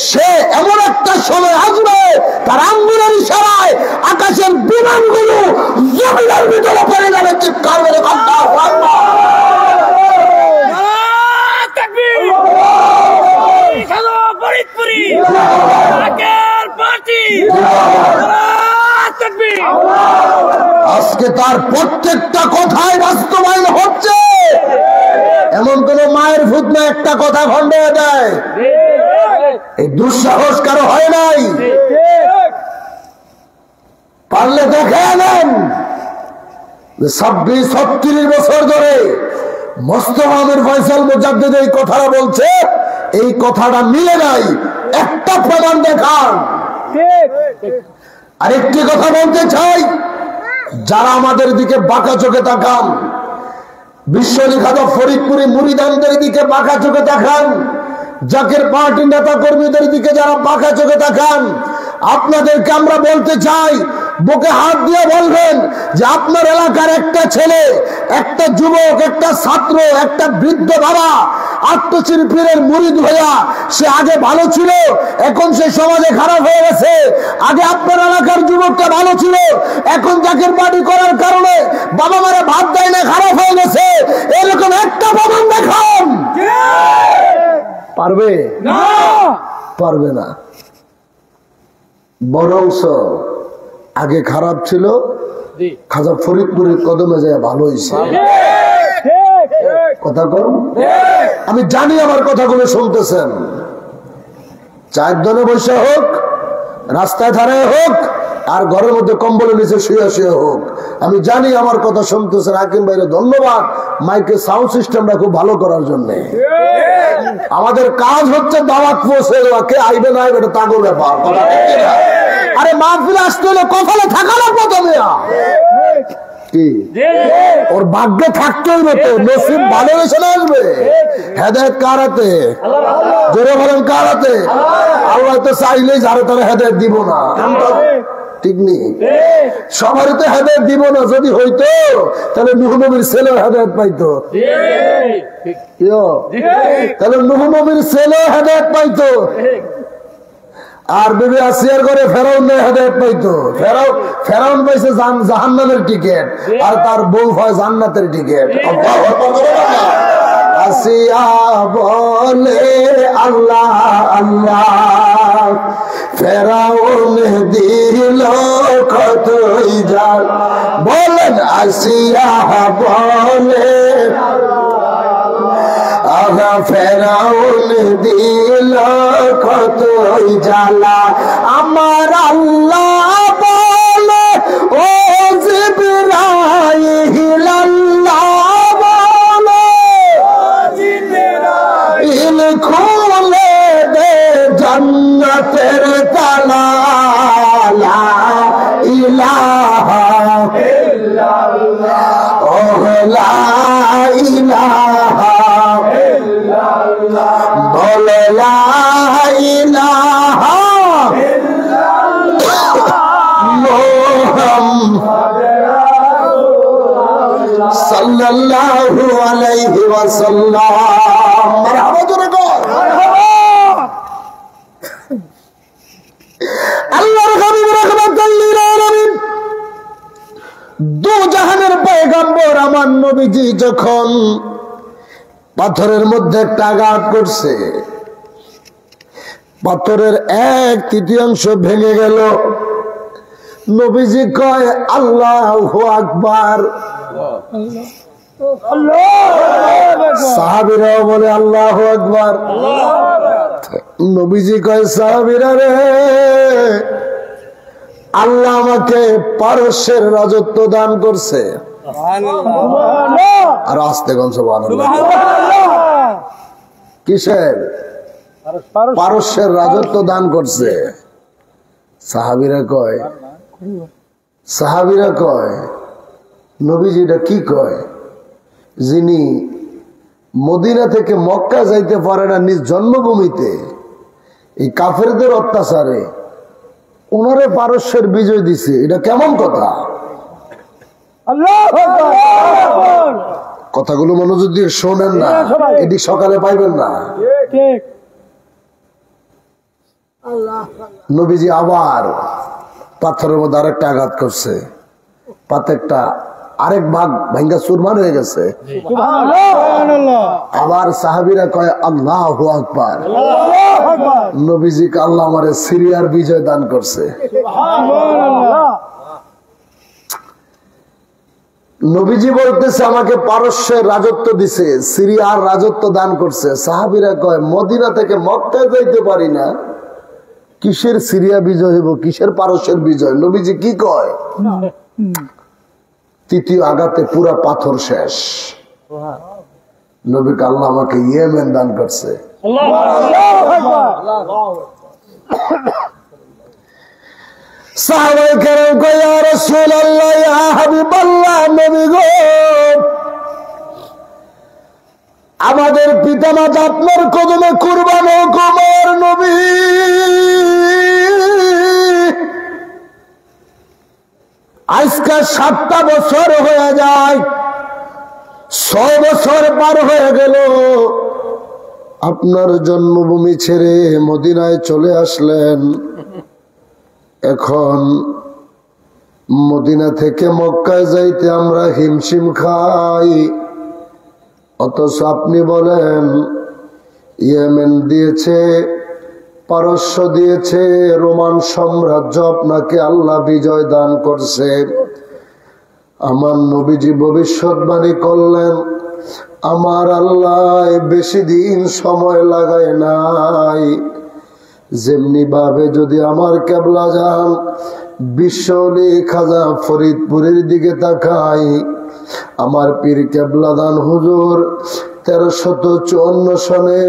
সে এমন একটা সময় আসবে, তার আঙ্গুলের ইশারায় আকাশের বিমানগুলো জমিনের ভিতরে পড়ে যাবে। চিৎকার করে আল্লাহু আকবার। আজকে তার প্রত্যেকটা কথাই বাস্তবায়ন হচ্ছে। এমন কোন মায়ের ভূত না একটা কথা খণ্ডে দেয়, এই দুঃসাহস কারো হয় নাই। পারলে দেখে নেন 26-36 বছর ধরে মোস্তফা আমির ফয়সাল মুজাদ্দিদ এই কথাটা বলছে, এই কথাটা মিলে নাই। একটা প্রমাণ দেখান। আরেকটি কথা বলতে চাই, যারা আমাদের দিকে বাঁকা চোখে তাকান, বিশ্ববিখ্যাত ফরিদপুরি মুরিদানদের দিকে বাঁকা চোখে তাকান, জাকের পার্টি নেতা কর্মীদের দিকে যারা বাঁকা চোখে তাকান, আপনাদেরকে আমরা বলতে চাই, বুকে হাত দিয়ে বলবেন যে আপনার এলাকার একটা ছেলে, একটা যুবক, একটা ছাত্র, একটা বৃদ্ধ বাবা আত্মশিল্পীর মুরিদ হইয়া সে আগে ভালো ছিল, এখন সে সমাজে খারাপ হয়ে গেছে। আগে আপনার এলাকার যুবকটা ভালো ছিল, এখন জাকের পার্টি করার কারণে বাবা মারা ভাত দেয় না, খারাপ হয়ে গেছে। এরকম একটা প্রমাণ দেখান। পারবে না? পারবে না। বরংস আগে খারাপ ছিল, খাজা ফরিদপুরের কদমে যায় ভালো হয়েছে। কথা কম, আমি জানি আমার কথাগুলো শুনতেছেন। চায়ের দোকানে বসে হোক, রাস্তায় ধারে হোক, আর ঘরের মধ্যে কম্বলের নিচে শুয়ে শুয়ে হোক, আমি জানি আমার কথা শুনতেছেন। হাকিম ভাইরে ধন্যবাদ মাইকে সাউন্ড সিস্টেমটা খুব ভালো করার জন্য। আমাদের কাজ হচ্ছে দাওয়াত পৌঁছে দেওয়া, কে আইবে না আইবে এটা তাগো ব্যাপার। আরে মাহফিলে আসতে হলে কপালে থাকা লাগবে তো মেয়া, কি ওর ভাগ্যে থাকতে হইবে তো, নসিব ভালো হয়েছে না আসবে। হেদায়েত কার হাতে? জোরে বলেন কার হাতে? আল্লাহ তো চাইলেই যারা তারা হেদায়েত দিব না, ঠিক নেই? সবারই তো হেদায়েত দিব না। যদি হইতো তাহলে নূহ নবীর ছেলেও হেদায়েত পাইতো, তাহলে নূহ নবীর ছেলেও হেদায়েত পাইতো। আর বিবি আসিয়ার করে ফেরাউন হেদায়েত পাইতো। ফেরাউন পাইছে জাহান্নামের টিকিট, আর তার বউ হয় জান্নাতের টিকিট। আসিয়া বলে আল্লাহ আল্লাহ, ফেরাউন দিল কতই জাল। বলেন আসিয়া বলে আগা, ফেরাউন দিল কতই জ্বালা। আমার আল্লাহ বলে ও জিবরাইল, আল্লাহ বলে ইল খুলে দে জান্নাতের তালা। লা ইলাহা ইল্লাল্লাহ, ও লা ইলাহা বলে লা ইলাহা সাল্লাল্লাহু আলাইহি ওয়াসাল্লাম। মারহাবা জোরে কর। আল্লাহর হাবিব রাহমাতুল লিল আলামিন, দু জাহানের পয়গম্বর আমার নবীজি যখন পাথরের মধ্যে একটা আঘাত করছে, পাথরের 1/3 ভেঙে গেল। নবীজি কয় আল্লাহু আকবার, সাহাবীরা বলে আল্লাহু আকবার। নবীজি কয় সাহাবীরা রে, আল্লাহ আমাকে পারস্যের রাজত্ব দান করছে। আর আস্তে গন সুবহানাল্লাহ। কিসের? পারস্যের রাজত্ব দান করছে। সাহাবীরা কয় নবীজি এটা কি কয়? যিনি মদিনা থেকে মক্কা যাইতে পারে না নিজ জন্মভূমিতে, এই কাফেরদের অত্যাচারে ওনারে পারস্যের বিজয় দিছে, এটা কেমন কথা? কথাগুলো মনোযোগ দিয়ে শোনেন না, এটি সকালে পাইবেন না। নবীজি আবার পাথরের মধ্যে আরেকটা আঘাত করছে, পাথরটা আরেক ভাগ ভাঙ্গা চুরমার হয়ে গেছে। আবার সাহাবীরা কয় আল্লাহু আকবার, নবীজিকে আল্লাহ আমারে সিরিয়ার বিজয় দান করছে। নবীজি বলতেছে আমাকে পারস্যের রাজত্ব দিছে, সিরিয়ার রাজত্ব দান করছে। সাহাবীরা কয় মদিনা থেকে মক্কায় যাইতে পারি না, কিসের সিরিয়া বিজয় হইব, কিসের পারস্যের বিজয়? নবীজি কি কয়? তৃতীয় আঘাতে পুরা পাথর শেষ। নবীকে আল্লাহ আমাকে ইয়েমেন দান করছে। সাহাবায়ে কেরাম কয় ইয়া রাসূলুল্লাহ, ইয়া হাবিবাল্লাহ, নবী গো, আমাদের পিতামাতা আপনার কদমে কুরবান হোক। আমার নবী, আজকে 7টা বছর হয়ে যায়, 6 বছর পার হয়ে গেল আপনার জন্মভূমি ছেড়ে মদিনায় চলে আসলেন। এখন মদিনা থেকে মক্কায় যাইতে আমরা হিমশিম খাই, অথচ আপনি বলেন ইয়েমেন দিয়েছে, পারস্য দিয়েছে, রোমান সাম্রাজ্য আপনাকে আল্লাহ বিজয় দান করছে। আমার নবীজি ভবিষ্যৎবাণী করলেন, আমার আল্লাহ বেশি দিন সময় লাগায় নাই। যেমনি ভাবে যদি আমার কেবলা যান বিশ্বলি খাজা ফরিদপুরের দিকে তাকাই, আমার পীর কেবলা দান হুজুর 1354 সনে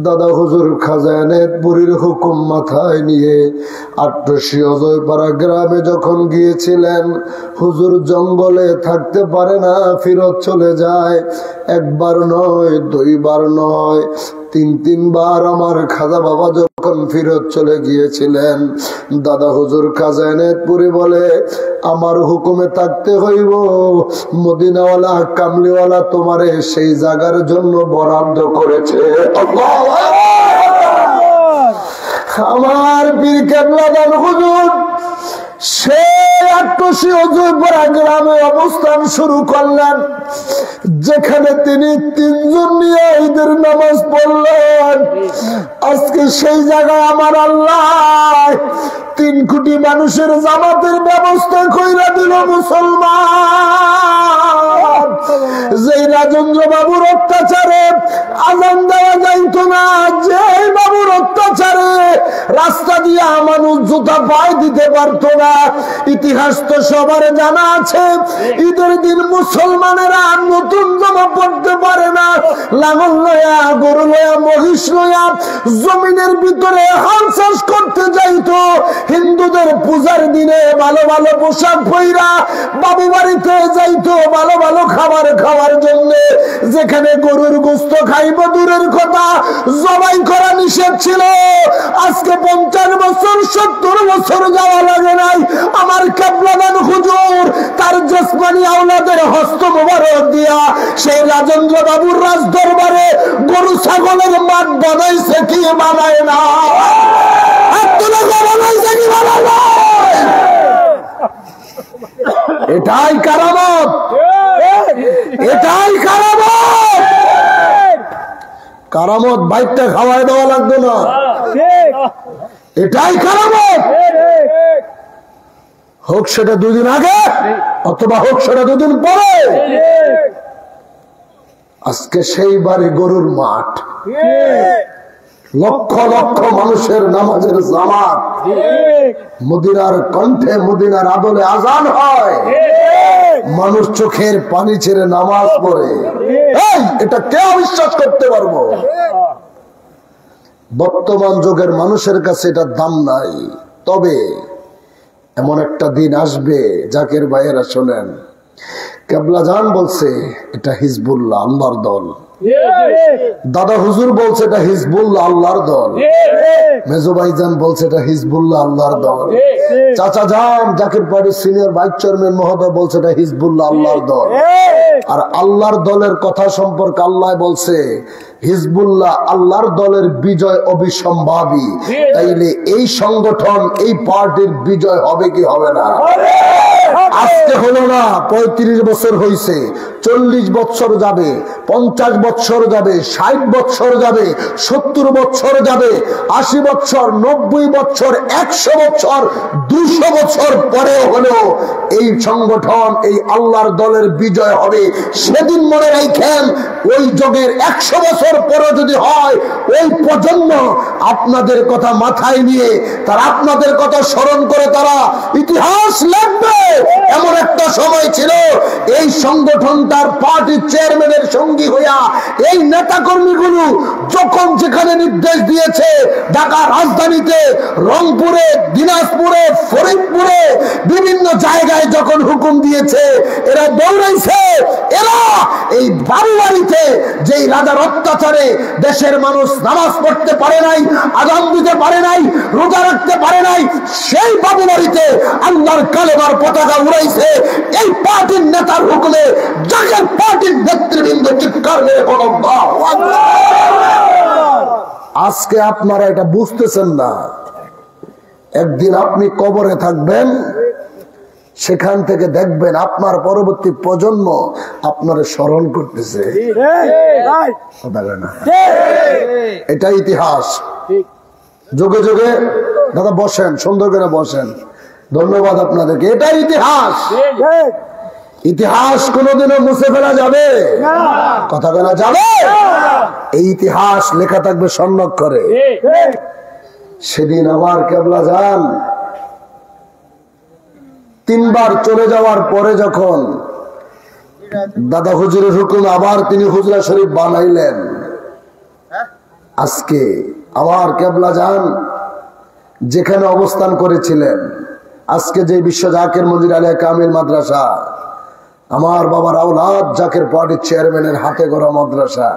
দাদা হুজুর খাজা এনায়েতপুরীর হুকুম মাথায় নিয়ে ৮০০ অজয়পাড়া গ্রামে যখন গিয়েছিলেন, হুজুর জঙ্গলে থাকতে পারে না, ফিরত চলে যায়। একবার নয়, 2 বার নয়, 3 বার আমার খাজা বাবা যখন ফিরত চলে গিয়েছিলেন, দাদা হুজুর খাজা এনায়েতপুরী বলে আমার হুকুমে থাকতে হইব, মদিনাওয়ালা কামলিওয়ালা তোমারে সেই জায়গার জন্য বরাদ্দ করেছে। আমার পীর কেবলা দান হুজুর সেই ৮০০ অজয়পাড়া গ্রামে অবস্থান শুরু করলেন, যেখানে তিনি 3 জন নিয়ে ঈদের নামাজ পড়লেন। আজকে সেই জায়গায় আমার আল্লাহ 3 কোটি মানুষের জামাতের ব্যবস্থা কইরা দিল। মুসলমান, যেই রাজেন্দ্র বাবুর অত্যাচারে আজান দেওয়া যাইত না, যে বাবুর অত্যাচারে রাস্তা দিয়ে মানুষ জুতা পায়ে দিতে পারতো না, ইতিহাস তো সবার জানা আছে। ঈদের দিন মুসলমানেরা নতুন জামা পড়তে পারে না, লাঙল লয়া, গরু লয়া, মহিষ লয়া জমিনের ভিতরে হাল চাষ করতে যাইতো। হিন্দুদের পূজার দিনে ভালো ভালো পোশাক পইরা বাবু বাড়িতে যাইতো ভালো ভালো খাবার খাওয়ার জন্য, যেখানে গরুর গোস্ত খাইব দূরের কথা, জবাই করা নিষেধ ছিল। আজকে 50 বছর 70 বছর যাওয়া লাগে নাই, আমার কেবলা দান হুজুর তার জসমানি আওলাদের হস্ত মোবারক দিয়া সেই রাজেন্দ্র বাবুর রাজ দরবারে গরু ছাগলের মাঠ বানাইছে কি বানায় না? এটাই কারামত, এটাই কারামত। কারামত বাইকটা খাওয়াই দেওয়া লাগতো না, এটাই কারামত। হোক সেটা 2 দিন আগে অথবা হোক সেটা 2 দিন পরে। আজকে সেই বাড়ি গরুর মাঠ, লক্ষ লক্ষ মানুষের নামাজের জামাত, মদিনার কণ্ঠে মদিনার আদলে আজান হয়, মানুষ চোখের পানি ছেড়ে নামাজ পড়ে। এটা কে অবিশ্বাস করতে পারবো? বর্তমান যুগের মানুষের কাছে এটার দাম নাই। তবে এমন একটা দিন আসবে, জাকের ভাইয়েরা শোনেন, কেবলা জান বলছে এটা হিজবুল্লাহ আল্লাহর দল, দাদা হুজুর বলছে এটা হিজবুল্লাহ আল্লাহর দল, মেজো ভাইজান বলছে এটা হিজবুল্লাহ আল্লাহর দল, চাচা জান জাকির পার্টির সিনিয়র ভাইস চেয়ারম্যান মহোদয় বলছে এটা হিজবুল্লাহ আল্লাহর দল। আর আল্লাহর দলের কথা সম্পর্কে আল্লাহ বলছে হিজবুল্লাহ আল্লাহর দলের বিজয় অবিসম্ভাবী। তাইলে এই সংগঠন এই পার্টির বিজয় হবে কি হবে না? আজকে হলো না, 35 বছর হয়েছে, 40 বছর যাবে, 50 বছর যাবে, 60 বছর যাবে, 70 বছর যাবে, 80 বছর, 90 বছর, 100 বছর, 200 বছর পরে হলেও এই সংগঠন এই আল্লাহর দলের বিজয় হবে। সেদিন মনে রাখেন, ওই যুগের 100 বছর পরে যদি হয়, ওই প্রজন্ম আপনাদের কথা মাথায় নিয়ে তারা আপনাদের কথা স্মরণ করে তারা ইতিহাস লিখবে। এমন একটা সময় ছিল এই সংগঠনটার পার্টির চেয়ারম্যানের সঙ্গী হইয়া এই নেতা কর্মীগুলো যখন যেখানে নির্দেশ দিয়েছে, ঢাকা রাজধানীতে, রংপুরে, দিনাজপুরে, ফরিদপুরে, বিভিন্ন জায়গায় যখন হুকুম দিয়েছে, এরা দৌড়াইছে। এরা এই বাড়িতে যেই রাজার অত্যাচারে দেশের মানুষ নামাজ পড়তে পারে নাই, আযান দিতে পারে নাই, রোজা রাখতে পারে নাই, সেই বাবুবাড়িতে আল্লাহর কালেমার পতাকা উড়াইছে এই পার্টির নেতার হুকুমে। জাকের পার্টির নেতৃবৃন্দ চিৎকার মেরে বলো আল্লাহু আকবার। আজকে আপনারা এটা বুঝতেছেন না, একদিন আপনি কবরে থাকবেন, সেখান থেকে দেখবেন আপনার পরবর্তী প্রজন্ম আপনারা স্মরণ করতেছে। এটা ইতিহাস। যুগে যুগে দাদা বসেন, সুন্দর করে বসেন, ধন্যবাদ আপনাদেরকে। এটা ইতিহাস। ইতিহাস কোনোদিনও মুছে ফেলা যাবে? কথা বলা যাবে? এই ইতিহাস লেখা থাকবে স্বর্ণাক্ষরে। সেদিন আমার কেবলা জান 3 বার চলে যাওয়ার পরে যখন দাদা হুজুরের হুকুম আবার তিনি হুজরা শরীফ বানাইলেন, আজকে আমার কেবলা জান যেখানে অবস্থান করেছিলেন, আজকে যে বিশ্ব জাকের মঞ্জিল আলিয়া কামিল মাদ্রাসা, আমার বাবার আওলাদ জাকের পার্টির চেয়ারম্যানের হাতে গড়া মাদ্রাসা,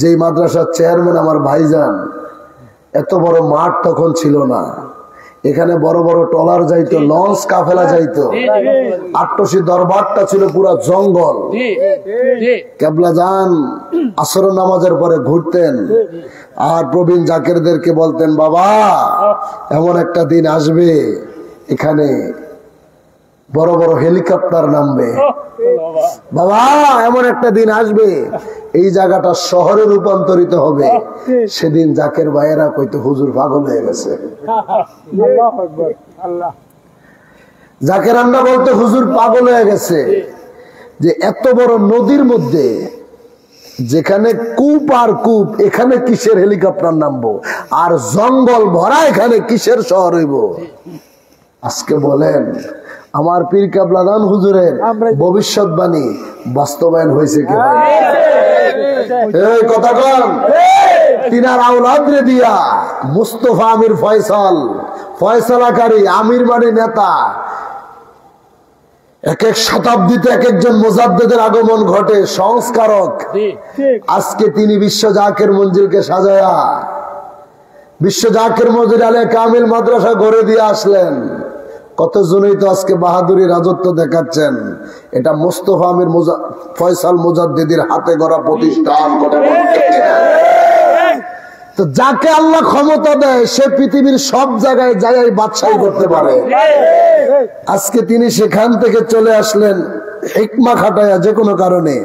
যেই মাদ্রাসার চেয়ারম্যান আমার ভাইজান, এত বড় মাঠ তখন ছিল না, এখানে বড় বড় ট্রলার যাইতো, লঞ্চ কাফেলা যাইতো, আট্টসি দরবারটা ছিল পুরা জঙ্গল। কেবলা জান আসর নামাজের পরে ঘুরতেন আর প্রবীণ জাকেরদেরকে বলতেন, বাবা এমন একটা দিন আসবে এখানে বড় বড় হেলিকপ্টার নামবে, বাবা এমন একটা দিন আসবে এই জায়গাটা শহরে রূপান্তরিত হবে। সেদিন জাকের ভাইয়েরা কইতো হুজুর পাগল হয়ে গেছে। জাকের আমরা বলতে হুজুর পাগল হয়ে গেছে, যে এত বড় নদীর মধ্যে যেখানে কূপ আর কূপ, এখানে কিসের হেলিকপ্টার নামবো, আর জঙ্গল ভরা এখানে কিসের শহর হইব। আজকে বলেন আমার পীর কেবলা দান হুজুরের ভবিষ্যৎবাণী বাস্তবায়ন হয়েছে কি? এই কথা কন। তিনার আওলাদরে দিয়া মুস্তফা আমির ফয়সাল, ফয়সালাকারী আমির বাড়ি নেতা, এক এক শতাব্দীতে এক একজন মুজাদ্দিদের আগমন ঘটে, সংস্কারক। আজকে তিনি বিশ্ব জাকের মঞ্জিলকে সাজায়া বিশ্ব জাকের মঞ্জিল আলিয়া কামিল মাদ্রাসা গড়ে দিয়ে আসলেন। কতজনই তো আজকে বাহাদুরি রাজত্ব দেখাচ্ছেন। এটা মুস্তফা আমির ফয়সাল মুজাদ্দিদের হাতে গড়া প্রতিষ্ঠান। তো যাকে আল্লাহ ক্ষমতা দেয় সে পৃথিবীর সব জায়গায় জায়গায় বাদশাহী করতে পারে। আজকে তিনি সেখান থেকে চলে আসলেন হিকমা খাটায়া, যে কোনো কারণে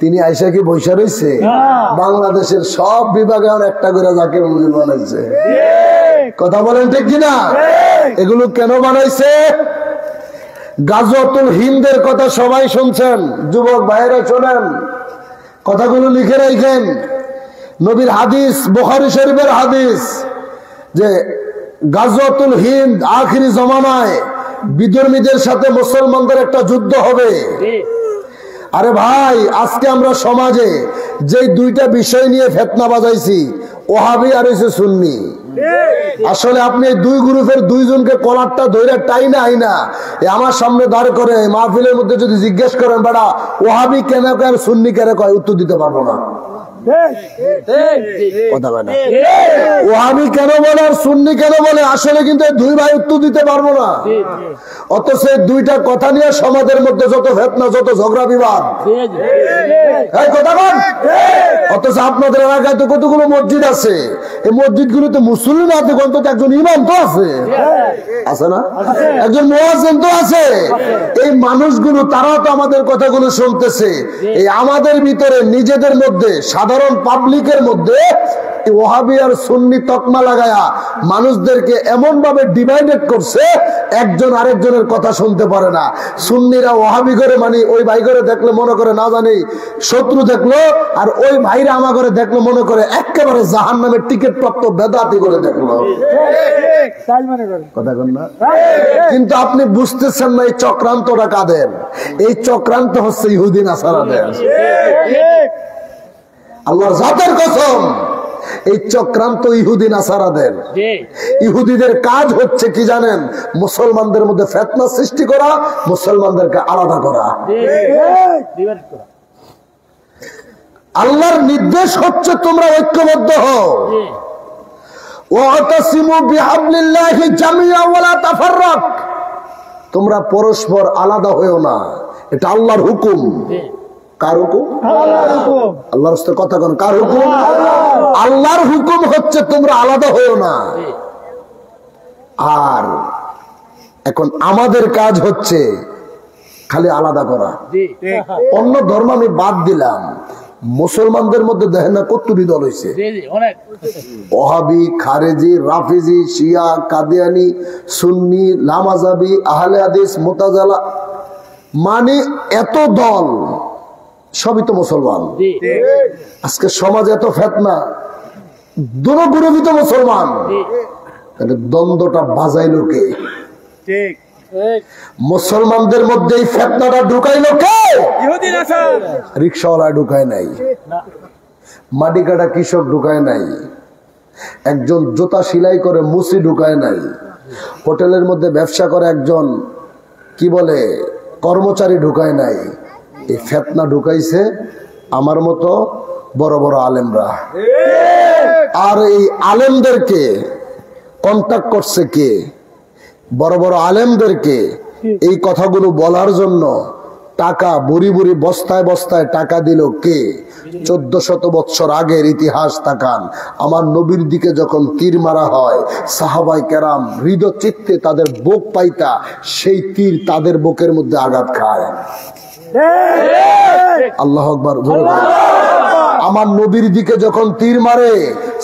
তিনি আইসা কি বৈশা রয়েছে, বাংলাদেশের সব বিভাগে আর একটা করে যাকে মঞ্জিল বানাইছে। কথা বলেন ঠিক কিনা? এগুলো কেন বানাইছে? গাজওয়াতুল হিন্দের কথা সবাই শুনছেন, যুবক ভাইয়েরা শোনেন, কথাগুলো লিখে রাখেন। নবীর হাদিস, বুখারী শরীফের হাদিস, যে গাজওয়াতুল হিন্দ আখিরি জমানায় বিধর্মীদের সাথে মুসলমানদের একটা যুদ্ধ হবে। আরে ভাই, আজকে আমরা সমাজে যে 2টা বিষয় নিয়ে ফিতনা বাজাইছি, ওহাবি আর হইছে সুন্নি। আসলে আপনি এই দুই গ্রুপের দুইজনকে কলারটা ধরে টাইনা আইনা আমার সামনে দাঁড় করে মাহফিলের মধ্যে যদি জিজ্ঞেস করেন বেটা ওহাবি কেন কয় সুন্নি কেন কয়, উত্তর দিতে পারবো না। কথা বলে ওহাবি কেন বলে আর সুন্নি কেন বলে, আসলে কিন্তু দুই ভাই উত্তর দিতে পারবো না। অথচ দুইটা কথা নিয়ে সমাজের মধ্যে যত ফেতনা, যত ঝগড়া বিবাদ। অথচ আপনাদের এলাকায় তো কতগুলো মসজিদ আছে, এই মসজিদ গুলোতে মুসলিম আছে, অন্তত একজন ইমাম তো আছে, আছে না? একজন মুয়াজ্জিন তো আছে। এই মানুষগুলো তারাও তো আমাদের কথাগুলো শুনতেছে। এই আমাদের ভিতরে নিজেদের মধ্যে সাধারণ পাবলিকের মধ্যে ওহাবি আর সুন্নি তকমা লাগায়া মানুষদেরকে এমন ভাবে ডিভাইডেড করছে, একজন আরেকজনের কথা শুনতে পারে না। সুন্নিরা ওহাবি করে মানে ওই ভাই করে দেখলে মনে করে না জানি শত্রু দেখলো, আর ওই ভাইরা আমা করে দেখলো মনে করে একেবারে জাহান্নামের টিকিট প্রাপ্ত বেদাতি করে দেখলো। কথা বল না? কিন্তু আপনি বুঝতেছেন না এই চক্রান্তটা কাদের? এই চক্রান্ত হচ্ছে ইহুদি নাসারাদের। আল্লাহর জাতের কসম, এই চক্রান্ত ইহুদি নাসারাদের। ইহুদিদের কাজ হচ্ছে কি জানেন? মুসলমানদের মধ্যে ফিতনা সৃষ্টি করা, মুসলমানদেরকে আলাদা করা। আল্লাহর নির্দেশ হচ্ছে তোমরা ঐক্যবদ্ধ হও, ওয়াতাসিমু বিহাবলিল্লাহি জামিআ ওয়ালা তাফাররাক, তোমরা পরস্পর আলাদা হয়েও না। এটা আল্লাহর হুকুম। কার হুকুম? আল্লাহর সাথে কথা কোন কার হুকুম? আল্লাহর হুকুম হচ্ছে তোমরা আলাদা হয়েও না। আর এখন আমাদের কাজ হচ্ছে খালি আলাদা করা। অন্য ধর্ম আমি বাদ দিলাম, মুসলমানদের মধ্যে দেখেন না কতটি দল হয়েছে, ওহাবি, খারেজি, রাফিজি, শিয়া, কাদিয়ানি, সুন্নি, লামাজাবি, আহলে হাদিস, মুতাজালা, মানে এত দল, সবই তো মুসলমান। আজকে সমাজে এত ফিতনা, দুনো গ্রুপই তো মুসলমান, দ্বন্দ্বটা বাজাইলো কে? মুসলমানদের মধ্যে এই ফিতনাটা ঢুকাইলো কে? রিক্সাওয়ালা ঢুকায় নাই, মাটি কাটা কৃষক ঢুকায় নাই, একজন জুতা সেলাই করে মুসি ঢুকায় নাই, হোটেলের মধ্যে ব্যবসা করে একজন কি বলে কর্মচারী ঢুকায় নাই। এই ফিতনা ঢুকাইছে আমার মতো বড় বড় আলেমরা। আর এই আলেমদেরকে কন্টাক্ট করছে কে? বড় বড় আলেমদেরকে এই কথাগুলো বলার জন্য টাকা বুড়ি বুড়ি বস্তায় বস্তায় টাকা দিল কে? 1400 বছর আগের ইতিহাস তাকান। আমার নবীর দিকে যখন তীর মারা হয়, সাহাবাই কেরাম হৃদয় চিত্তে তাদের বুক পাইতা, সেই তীর তাদের বুকের মধ্যে আঘাত খায়। আল্লাহু আকবার। আমার নবীর দিকে যখন তীর মারে,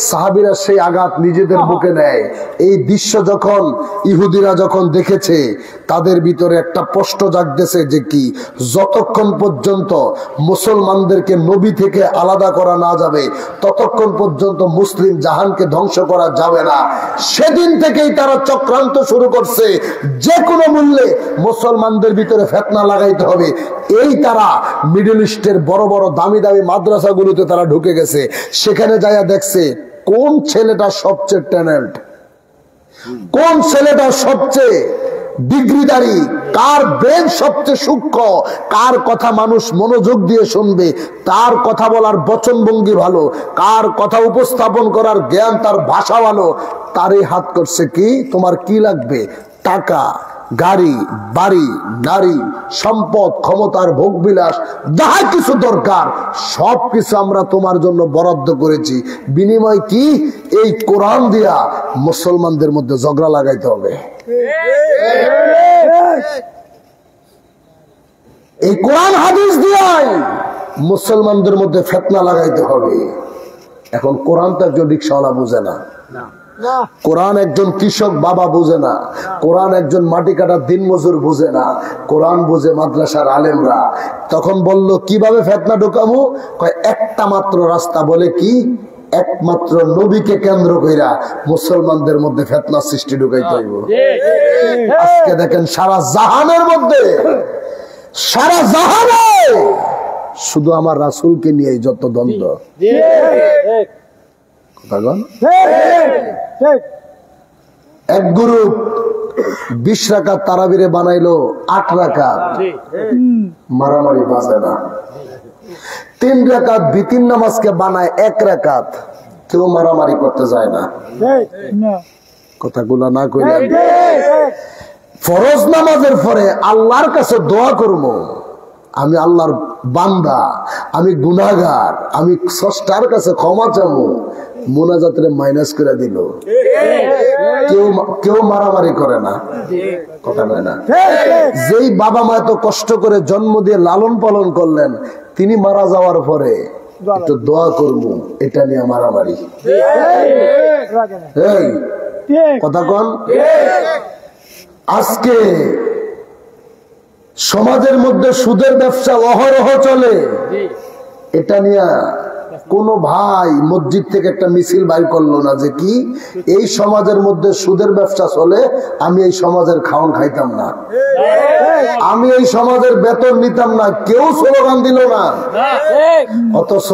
সাহাবীরা সেই আঘাত নিজেদের বুকে নেয়। এই দৃশ্য যখন ইহুদিরা যখন দেখেছে, তাদের ভিতরে একটা প্রশ্ন জাগতেছে যে কি, যতক্ষণ পর্যন্ত মুসলমানদেরকে নবী থেকে আলাদা করা না যাবে, ততক্ষণ পর্যন্ত মুসলিম জাহানকে ধ্বংস করা যাবে না। সেদিন থেকেই তারা চক্রান্ত শুরু করছে, যে কোনো মূল্যে মুসলমানদের ভিতরে ফিতনা লাগাইতে হবে। এই তারা মিডল ইস্টের বড় বড় দামি দামি মাদ্রাসাগুলোতে তারা ঢুকে গেছে। সেখানে যাইয়া দেখছে কোন ছেলেটা সবচেয়ে ট্যালেন্ট, কোন ছেলেটা সবচেয়ে ডিগ্রিদারি, কার ব্রেন সবচেয়ে সূক্ষ্ম, কার কথা মানুষ মনোযোগ দিয়ে শুনবে, তার কথা বলার বচনভঙ্গি ভালো, কার কথা উপস্থাপন করার জ্ঞান, তার ভাষা ভালো, তারই হাত করছে কি তোমার কি লাগবে? টাকা, গাড়ি, বাড়ি, নারী, সম্পদ, ক্ষমতার ভোগবিলাস, যাহা কিছু দরকার সবকিছু আমরা তোমার জন্য বরাদ্দ করেছি। বিনিময় কি? এই কোরআন দিয়া মুসলমানদের মধ্যে ঝগড়া লাগাইতে হবে। এই কোরআন হাদিস দিয়াই মুসলমানদের মধ্যে ফিতনা লাগাইতে হবে। এখন কোরআন তো একজন রিক্সাওয়ালা বুঝে না, কোরআন একজন কৃষক বাবা বুঝে না, কোরআন একজন মাটি কাটার দিনমজুর বুঝে না, কোরআন বুঝে মাদ্রাসার আলেমরা। তখন বলল কিভাবে ফিতনা ঢোকাবো? একটা মাত্র রাস্তা, বলে কি? একমাত্র নবীকে কেন্দ্র কইরা মুসলমানদের মধ্যে ফিতনা সৃষ্টি ঢুকাইতে হইব। আজকে দেখেন সারা জাহানের মধ্যে, সারা জাহানে শুধু আমার রাসূলকে নিয়ে যত দ্বন্দ্ব। এক গ্রুপ 20 রাকাত তারাবিরে বানাইলো 8 রাকাত, মারামারি বাজে না। 3 রাকাত বিতিন নামাজকে বানায় 1 রাকাত, কেউ মারামারি করতে যায় না। কথাগুলা না কইলে ফরজ নামাজের পরে আল্লাহর কাছে দোয়া করবো, আমি আল্লাহর বান্দা, আমি গুনাহগার, আমি স্রষ্টার কাছে ক্ষমা চাবো, মোনাজাতের মাইনাস করে দিল। কেউ মারামারি করে না, কথা নয় না। যেই বাবা মা এত কষ্ট করে জন্ম দিয়ে লালন পালন করলেন, তিনি মারা যাওয়ার পরে একটু দোয়া করবো, এটা নিয়ে মারামারি। কথা কন। আজকে সমাজের মধ্যে সুদের ব্যবসা অহরহ চলে, এটা নিয়ে কোন ভাই মসজিদ থেকে একটা মিছিল বাইর করলো না যে কি এই সমাজের মধ্যে সুদের ব্যবসা চলে, আমি এই সমাজের খাওয়ান খাইতাম না, আমি এই সমাজের বেতন নিতাম না, কেউ স্লোগান দিল না। অথচ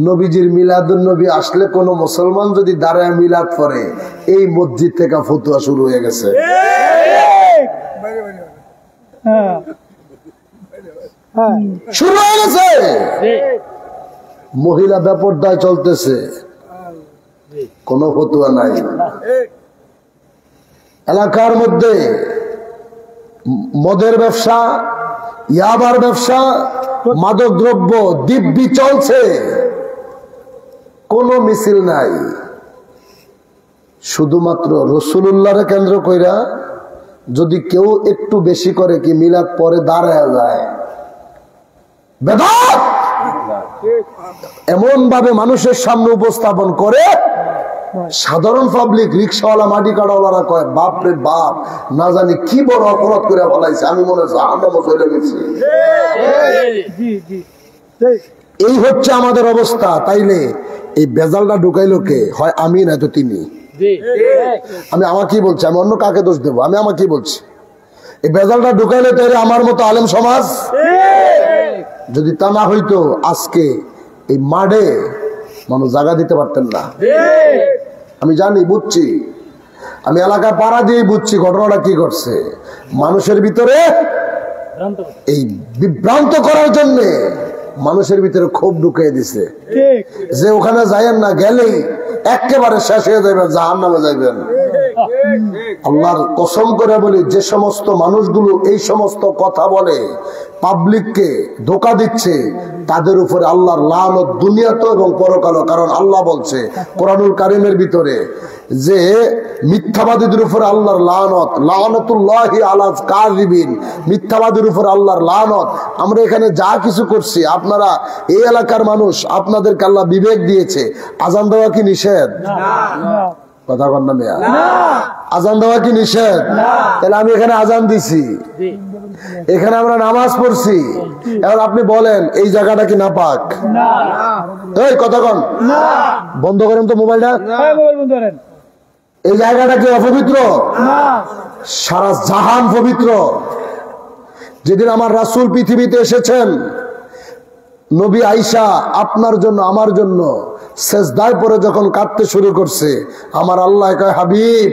নবীজির মিলাদুন নবী আসলে কোন মুসলমান যদি দাঁড়ায় মিলাদ পড়ে, এই মসজিদ থেকে ফতোয়া শুরু হয়ে গেছে। শুরু হয়ে গেছে, মহিলা বেপরদায় চলতেছে, কোন ফতোয়া নাই। এলাকার মধ্যে মদের ব্যবসা, ইয়াবার ব্যবসা, মাদক দ্রব্য দিব্যি চলছে, কোন মিছিল নাই। শুধুমাত্র রাসূলুল্লাহরে কেন্দ্র কইরা যদি কেউ একটু বেশি করে কি মিলাদ পরে দাঁড়ায় যায়, বেদাত এমন ভাবে মানুষের সামনে উপস্থাপন করে, সাধারণ পাবলিক, রিক্সাওয়ালা, মাটি কাটাওয়ালারা কয় বাপ রে বাপ, না জানি কি বড় অপরাধ করে ফেলাইছে, আমি মনে হয় জাহান্নামে চলে গেছি। এই হচ্ছে আমাদের অবস্থা। তাইলে এই বেজালটা ঢুকাইলো কে? হয় আমি, না তো তিনি। আমি আমাকেই বলছি, আমি অন্য কাকে দোষ দেবো? আমি আমাকেই বলছি, এই বেজালটা ঢুকাইলে তাইলে আমার মতো আলেম সমাজ। যদি তা না হইতো আজকে এই মাঠে মানুষ জায়গা দিতে পারতেন না। আমি জানি, বুঝছি, আমি এলাকায় পাড়া দিয়ে বুঝছি ঘটনাটা কি করছে। মানুষের ভিতরে এই বিভ্রান্ত করার জন্য মানুষের ভিতরে ক্ষোভ ঢুকিয়ে দিছে, যে ওখানে যাইয়েন না, গেলেই একেবারে শেষ হয়ে যাবেন, জাহান্নামে যাইবেন। আল্লাহর কসম করে বলি, যে সমস্ত মানুষগুলো এই সমস্ত কথা বলে, পাবলিককে ধোঁকা দিচ্ছে, তাদের উপরে আল্লাহর লানত দুনিয়াতে এবং পরকালও। কারণ আল্লাহ বলছে কোরআনুল কারীমের ভিতরে যে মিথ্যাবাদীদের উপরে আল্লাহর লানত, লানতুল্লাহি আলাল কাযিবিন, মিথ্যাবাদীর উপরে আল্লাহর লানত। আমরা এখানে যা কিছু করছি, আপনারা এই এলাকার মানুষ, আপনাদেরকে আল্লাহ বিবেক দিয়েছে। আজান দেওয়া কি নিষেধ? কথা বল না মিয়া, আজান দেওয়া কি নিষেধ? তাহলে আমি এখানে আজান দিছি, এখানে আমরা নামাজ পড়ছি, এখন আপনি বলেন এই জায়গাটা কি নাপাক? এই কথা কন, বন্ধ করেন তো মোবাইলটা। এই জায়গাটা কি অপবিত্র? সারা জাহান পবিত্র। যেদিন আমার রাসূল পৃথিবীতে এসেছেন, নবী আয়েশা আপনার জন্য, আমার জন্য সেজদায় পড়ে যখন কাঁদতে শুরু করছে, আমার আল্লাহ কয়, হাবিব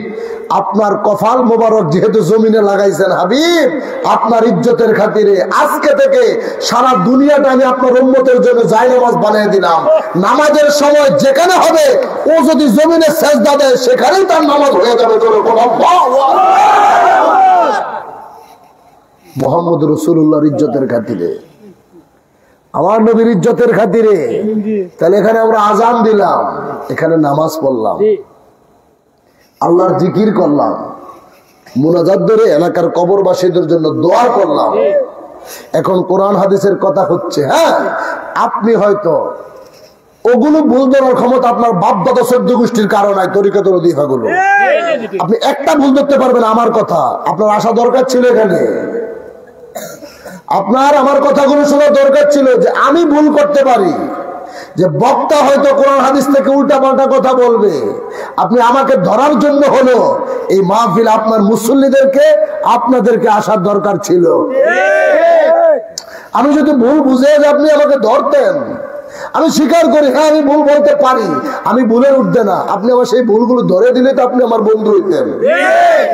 আপনার কপাল মোবারক যেহেতু জমিনে লাগাইছেন, হাবিব আপনার ইজ্জতের খাতিরে আজকে থেকে সারা দুনিয়াটা আমি আপনার উম্মতের জন্য জায়নামাজ বানিয়ে দিলাম। নামাজের সময় যেখানে হবে, ও যদি জমিনে সেজদা দেয়, সেখানেই তার নামাজ হয়ে যাবে। মুহাম্মদ রাসূলুল্লাহর ইজ্জতের খাতিরে, আমার নবীর ইজ্জতের খাতিরে। তাহলে এখানে আমরা আজান দিলাম, এখানে নামাজ পড়লাম, আল্লাহর জিকির করলাম, মুনাজাত ধরে এলাকার কবরবাসীদের জন্য দোয়া করলাম। এখন কোরআন হাদিসের কথা হচ্ছে। হ্যাঁ, আপনি হয়তো ওগুলো ভুল ধরার ক্ষমতা আপনার বাপ দাদা 14 গোষ্ঠীর কারণ নাই, তরিকাতুল ওয়াদিফাগুলো। আপনি একটা ভুল ধরতে পারবেন আমার কথা, আপনার আসা দরকার ছিল এখানে। আপনার আমার কথাগুলো শোনার দরকার ছিল যে আমি ভুল করতে পারি, যে বক্তা হয়তো কোরআন হাদিস থেকে উল্টা পাল্টা কথা বলবে। আপনি আমাকে ধরার জন্য হলো এই মাহফিল, আপনার মুসল্লিদেরকে, আপনাদেরকে আসার দরকার ছিল। আমি যদি ভুল বুঝে যে আপনি আমাকে ধরতেন, আমি স্বীকার করি, হ্যাঁ আমি ভুল বলতে পারি, আমি ভুলের ঊর্ধ্বে না। আপনি আমার সেই ভুলগুলো ধরে দিলে তো আপনি আমার বন্ধু হইতেন।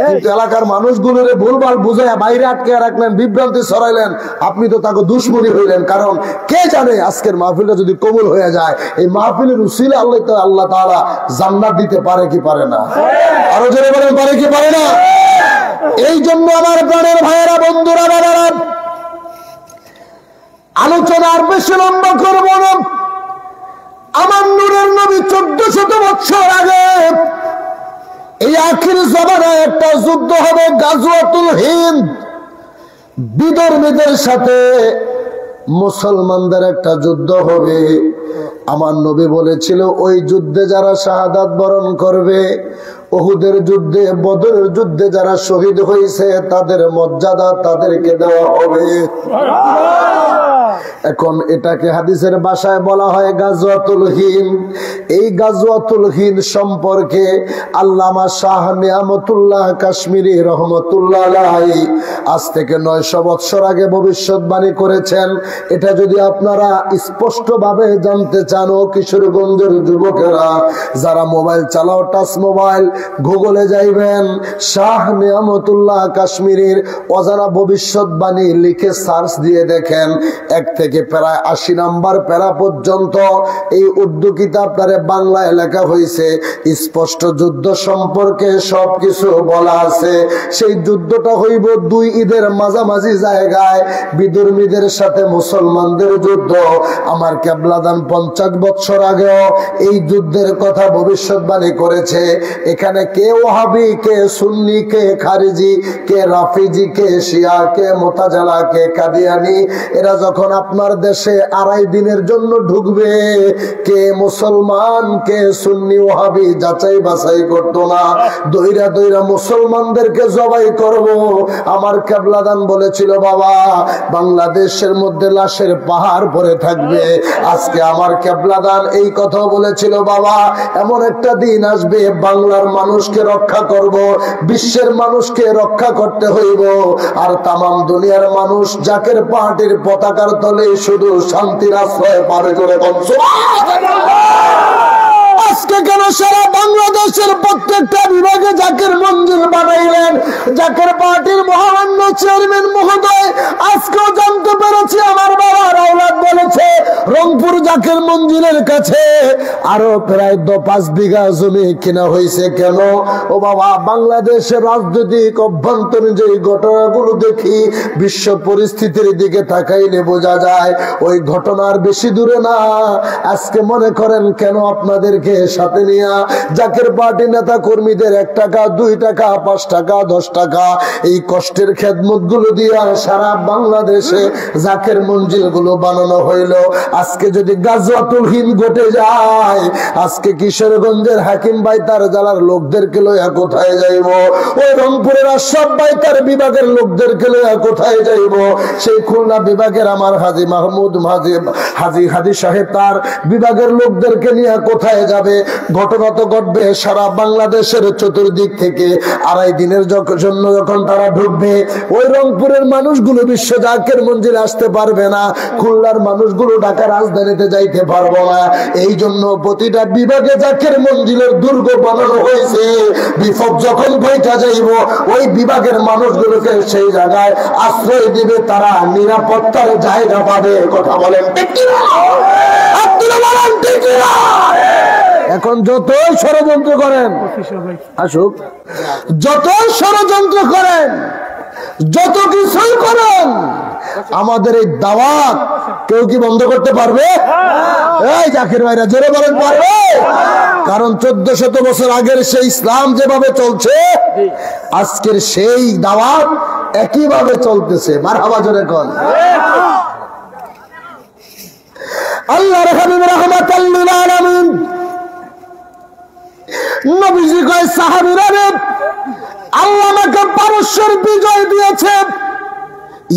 কিন্তু এলাকার মানুষগুলোরে ভুলভাল বুঝায় বাইরে আটকে রাখলেন, বিভ্রান্তি ছড়াইলেন, আপনি তো তাকে দুশ্মনী হইলেন। কারণ কে জানে আজকের মাহফিলটা যদি কবুল হয়ে যায়, এই মাহফিলের উসিলে আল্লাহ তাআলা জান্নাত দিতে পারে কি পারে না? আরো জোরে বলেন, পারে কি পারে না? এই জন্য আমার প্রাণের ভাইয়েরা, বন্ধুরা, বাবারা, আলোচনা আর বেশি লম্বা করব না। আমার নূরের নবী 1400 বছর আগে এই আখির জমানায় একটা যুদ্ধ হবে, গাজওয়াতুল হিন্দ। বিধর্মীদের সাথে মুসলমানদের একটা যুদ্ধ হবে। আমার নবী বলেছিল ওই যুদ্ধে যারা শাহাদাত বরণ করবে, উহুদের যুদ্ধে, বদরের যুদ্ধে যারা শহীদ হয়েছে, তাদের মর্যাদা তাদেরকে দেওয়া হবে। এখন এটাকে হাদিসের ভাষায় বলা হয় গাজওয়াতুল হিন্দ। এই গাজওয়াতুল হিন্দ সম্পর্কে আল্লামা শাহ নিয়ামতুল্লাহ কাশ্মীরি রহমতুল্লাহ আলাইহি আজ থেকে 900 বছর আগে ভবিষ্যৎবাণী করেছেন। এটা যদি আপনারা স্পষ্ট ভাবে জানতে চান, ও কিশোরগঞ্জের যুবকেরা যারা মোবাইল চালাও, টাচ মোবাইল, গুগলে যাইবেন, শাহ নিয়ামতুল্লাহ কাশ্মীরির অজানা ভবিষ্যৎবাণী লিখে সার্চ দিয়ে দেখেন। 1 থেকে প্রায় 80 নাম্বার প্যারা পর্যন্ত এই উর্দু কিতাবটারে বাংলায় লেখা হয়েছে। স্পষ্ট যুদ্ধ সম্পর্কে সবকিছু বলা আছে। সেই যুদ্ধটা হইব 2 ঈদের মাঝামাঝি জায়গায়, বিধর্মীদের সাথে মুসলমানদের যুদ্ধ। আমার কেবলাদান 50 বছর আগেও এই যুদ্ধের কথা ভবিষ্যৎবাণী করেছে। এখানে কে ওয়াহাবি, কে সুন্নি, কে খারিজি, কে রাফিজি, কে শিয়া, কে মুতাজালা, কে কাদিয়ানি, এরা যখন আপনার দেশে 2.5 দিনের জন্য ঢুকবে, কে মুসলমান, কে সুন্নি, ওয়াহাবি যাচাই বাছাই করতো না, দইরা দইরা মুসলমানদেরকে জবাই করব। আমার কেবলাদান বলেছিল, বাবা বাংলাদেশের মধ্যে লাশের পাহাড় পড়ে থাকবে। আজকে আমার কেবলাদান এই কথা বলেছিল, বাবা এমন একটা দিন আসবে, বাংলার মানুষকে রক্ষা করব, বিশ্বের মানুষকে রক্ষা করতে হইব। আর তামাম দুনিয়ার মানুষ জাকের পার্টির পতাকার তলে শুধু শান্তির আশ্রয় পাবে। করে আজকে কেন সারা বাংলাদেশের প্রত্যেকটা বিভাগে জাকের মঞ্জিল বানাইলেন? জাকের পার্টির মহামান্য চেয়ারম্যান মহোদয় আজকেও জানতে পেরেছি, আমার বাবার আওলাদ বলেছে রংপুর জাকের মঞ্জিলের কাছে আরো প্রায় 5 বিঘা জমি কিনা হয়েছে। কেন? ও বাবা, বাংলাদেশের রাজনৈতিক অভ্যন্তরীণ যে ঘটনাগুলো দেখি, বিশ্ব পরিস্থিতির দিকে তাকাইলে বোঝা যায় ওই ঘটনার বেশি দূরে না। আজকে মনে করেন কেন আপনাদেরকে সাথে নিয়ে জাকের পার্টি নেতা কর্মীদের 1 টাকা, 2 টাকা, 5 টাকা, 10 টাকা এই কষ্টের খেদমত গুলো দিয়া সারা বাংলাদেশে জাকের মঞ্জিল গুলো বানানো হইল। আজকে যদি গাজওয়াতুল হিন্দ ঘটে যায়, আজকে কিশোরগঞ্জের হাকিম ভাই তার জেলার লোকদেরকে লইয়া কোথায় যাইব? ওই রংপুরের আশরাফ ভাই তার বিভাগের লোকদেরকে লইয়া কোথায় যাইব? সেই খুলনা বিভাগের আমার হাজী মাহমুদ হাজী সাহেব তার বিভাগের লোকদেরকে নিয়ে কোথায় যাবে? ঘটনা তো ঘটবে সারা বাংলাদেশের চতুর্দিক থেকে। 2.5 দিনের জন্য যখন তারা ঢুকবে, ওই রংপুরের মানুষগুলো বিশ্ব জাকের মঞ্জিলে আসতে পারবে না, খুলনার মানুষগুলো ঢাকা রাজধানীতে যাইতে পারবো না। এই জন্য প্রতিটা বিভাগে জাকের মঞ্জিলের দুর্গ বানানো হয়েছে। বিপদ যখন বইটা যাইব, ওই বিভাগের মানুষগুলোকে সেই জায়গায় আশ্রয় দিবে, তারা নিরাপত্তার জায়গা পাবে। কথা বলেন ঠিক কিনা? আপনারা বলেন ঠিক কিনা? এখন যতই ষড়যন্ত্র করেন, আসুক, যতই ষড়যন্ত্র করেন, যত কিছুই করেন, আমাদের এই দাওয়াত কেউ কি বন্ধ করতে পারবে? এই জাকির ভাইরা জোরে বলেন, পারবে? কারণ 1400 বছর আগের সেই ইসলাম যেভাবে চলছে, আজকের সেই দাওয়াত একইভাবে চলতেছে। মারহাবা জোরে কোন। আল্লাহর হাবিব রাহমাতাল লিল আলামিন নবীজি কয়, সাহাবীরা রে, আল্লাহ আমাকে পারস্যের বিজয় দিয়েছে,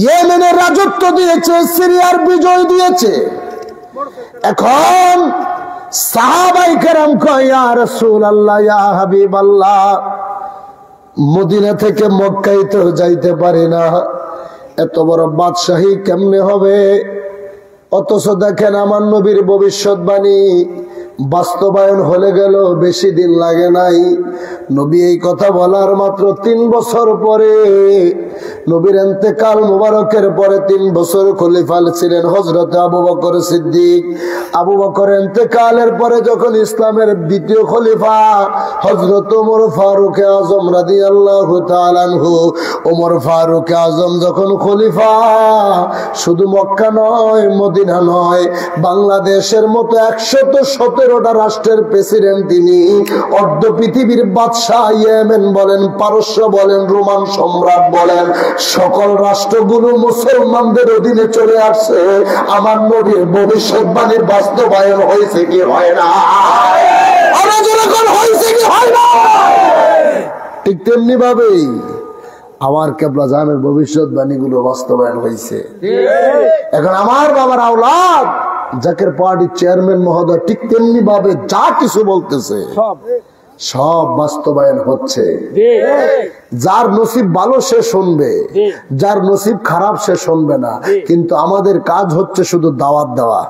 ইয়েমেনের রাজত্ব দিয়েছে, সিরিয়ার বিজয় দিয়েছে। এখন সাহাবায়ে কেরাম কয়, ইয়া রাসূলুল্লাহ, ইয়া হাবিবাল্লাহ, মদিনা থেকে মক্কায় তো যাইতে পারি না, এত বড় বাদশাহী কেমনে হবে? অথচ দেখেন আমার নবীর ভবিষ্যৎবাণী বাস্তবায়ন হলে গেল বেশি দিন লাগে নাই। নবী এই কথা বলার মাত্র 3 বছর পরে, নবীর ইন্তেকাল মুবারকের পরে 3 বছর খলিফা ছিলেন হযরত আবু বকর সিদ্দিক। আবু বকর ইন্তেকালের পরে যখন ইসলামের দ্বিতীয় খলিফা হযরত ওমর ফারুক আযম রাদিয়াল্লাহু তাআলা আনহু, ওমর ফারুক আযম যখন খলিফা, শুধু মক্কা নয়, মদিনা নয়, বাংলাদেশের মতো 117টা রাষ্ট্রের প্রেসিডেন্ট তিনি। অর্ধ পৃথিবীর বাদশাহ, ইয়েমেন বলেন, পারস্য বলেন, রোমান সম্রাট বলেন, সকল রাষ্ট্রগুলো মুসলমানদের অধীনে চলে আসছে। আমার নবীর ভবিষ্যৎবাণীর বাস্তবায়ন হয়েছে কি হয় না? হয়েছে কি হয় না? ঠিক তেমনি ভাবেই আমার কেবলা জানের ভবিষ্যৎবাণী গুলো বাস্তবায়ন হয়েছে। এখন আমার বাবার আওলাদ জাকের পার্টির চেয়ারম্যান মহোদয় ঠিক তেমনি ভাবে যা কিছু বলতেছে সব বাস্তবায়ন হচ্ছে। যার নসিব ভালো সে শুনবে, যার নসিব খারাপ সে শুনবে না। কিন্তু আমাদের কাজ হচ্ছে শুধু দাওয়াত দেওয়া।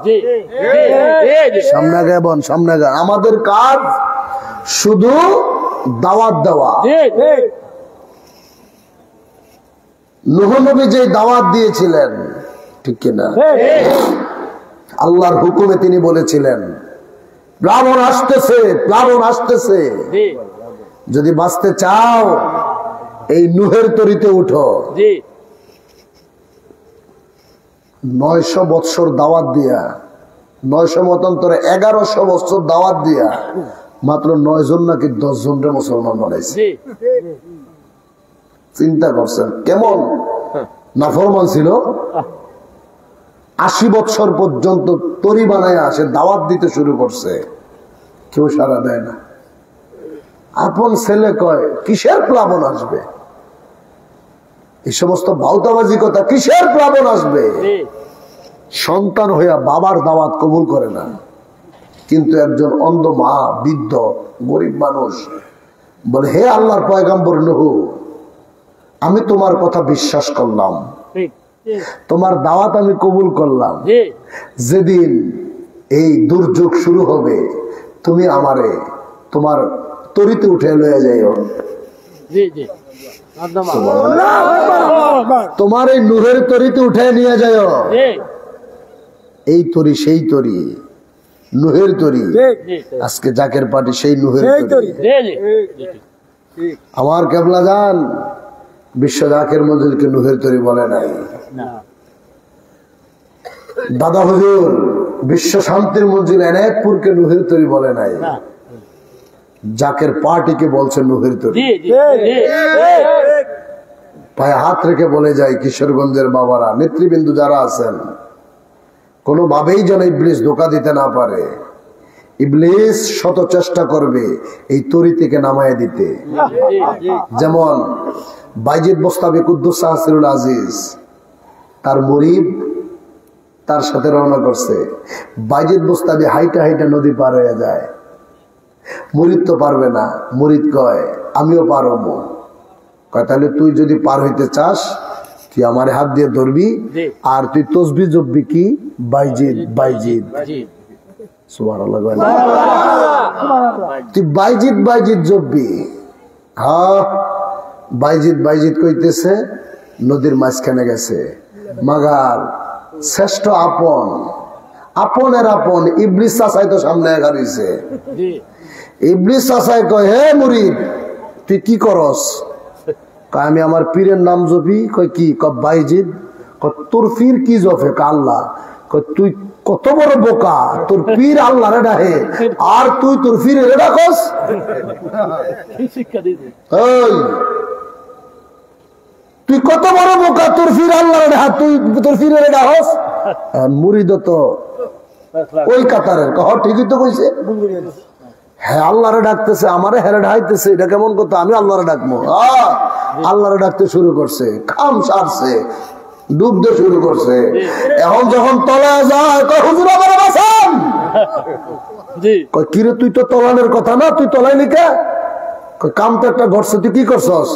সামনে গে বোন, সামনে গে। আমাদের কাজ শুধু দাওয়াত দেওয়া। নূহ নবী যে দাওয়াত দিয়েছিলেন, ঠিক কিনা? আল্লাহর হুকুমে তিনি বলেছিলেন প্লাবন আসতেছে, প্লাবন আসতেছে, যদি বাঁচতে চাও এই নূহের তরিতে উঠো। 900 বৎসর দাওয়াত দিয়া, 900 মতান্তরে 1100 বৎসর দাওয়াত দিয়া মাত্র 9 জন নাকি 10 জনরে মুসলমান বানাইছে। চিন্তা করছেন কেমন নাফরমান ছিল। 80 বৎসর পর্যন্ত তরি বানায় আসে, দাওয়াত দিতে শুরু করছে, কেউ সাড়া দেয় না। আপন ছেলে কয় কিসের প্লাবন আসবে? এই সমস্ত বাউতাবাজি কথা, কিসের প্লাবন আসবে? সন্তান হইয়া বাবার দাওয়াত কবুল করে না। কিন্তু একজন অন্ধ মা, বৃদ্ধ গরিব মানুষ বলে, হে আল্লাহর পয়গম্বর নূহ, আমি তোমার কথা বিশ্বাস করলাম, তোমার দাওয়াত আমি কবুল করলাম। যেদিন এই দুর্যোগ শুরু হবে তুমি আমারে তোমার তরিতে উঠে লয়ে যাইও। তোমার এই নূহের তরিতে উঠে নিয়ে যাইও। এই তরি সেই তরি, নূহের তরি। আজকে জাকের পার্টি সেই নূহের তরি। আমার কেবলা জান বিশ্ব জাকের মঞ্জিলকে নূহের তরি বলে নাই। দাদা হুজুর বিশ্ব শান্তির মঞ্জিল এনায়েতপুরকে নূহের তরি বলে নাই। জাকের পার্টিকে বলছে নূহের তরি। পায়ে হাত রেখে বলে যায় কিশোরগঞ্জের বাবারা, নেতৃবৃন্দ যারা আছেন, কোনোভাবেই যেন ইবলিস ধোঁকা দিতে না পারে। ইবলিস শত চেষ্টা করবে এই তরি থেকে নামায় দিতে। যেমন বাইজিদ বোস্তামি কুদ্দুস সাহসিরুল আজিজ, তার মুরিদ তার সাথে রওনা করছে। বাইজিদ বোস্তামি হাইটা হাইটা নদী পার হয়ে যায়। মুরিদ তো পারবে না। মুরিদ কয় আমিও পারবো। কয় তাহলে তুই যদি পার হইতে চাস তুই আমার হাত দিয়ে ধরবি, আর তুই তসবি জপবি কি বাইজিদ বাইজিদ। সুবহানাল্লাহ। তুই বাইজিদ বাইজিদ জপবি। হ্যাঁ, বাইজিদ বাইজিদ কইতেছে, নদীর মাঝখানে গেছে। মাগার শ্রেষ্ঠ আপন, আপনের আপন ইবলিস চাচাই তো সামনে গাড়িছে। ইবলিস চাচাই কয়, হে মুরিদ তুই কি করস? কয় আমি আমার পীরের নাম জপি। কয় কি? কয় বাইজিদ। কয় তোর পীর কি জপে? কয় আল্লাহ। কয় তুই কত বড় বোকা, তোর পীর আল্লাহ রে ডাহে আর তুই তোর পীরে রে ডাকস? তুই কত বড় বোকা, তোর পীর আল্লাহ রে ডাহা, তুই তোর পীরে রে ডাকস? মুরিদ তো ওই কাতারের। কহ ঠিকই তো কইছে। হ্যাঁ আল্লাহরে ডাকতেছে, আমারে হেরে ঢাইতেছে, এটা কেমন কথা? আমি আল্লাহরে ডাকবো। আল্লাহরে ডাকতে শুরু করছে, খাম সারছে, ডুবতে শুরু করছে। এখন যখন তলায় যায় কয় হুজুর আমারে বাঁচান। কয় কিরে তুই তো তলানের কথা না, তুই তলায় লিখা? কয় কাম তো একটা ঘটছে, তুই কি করছস?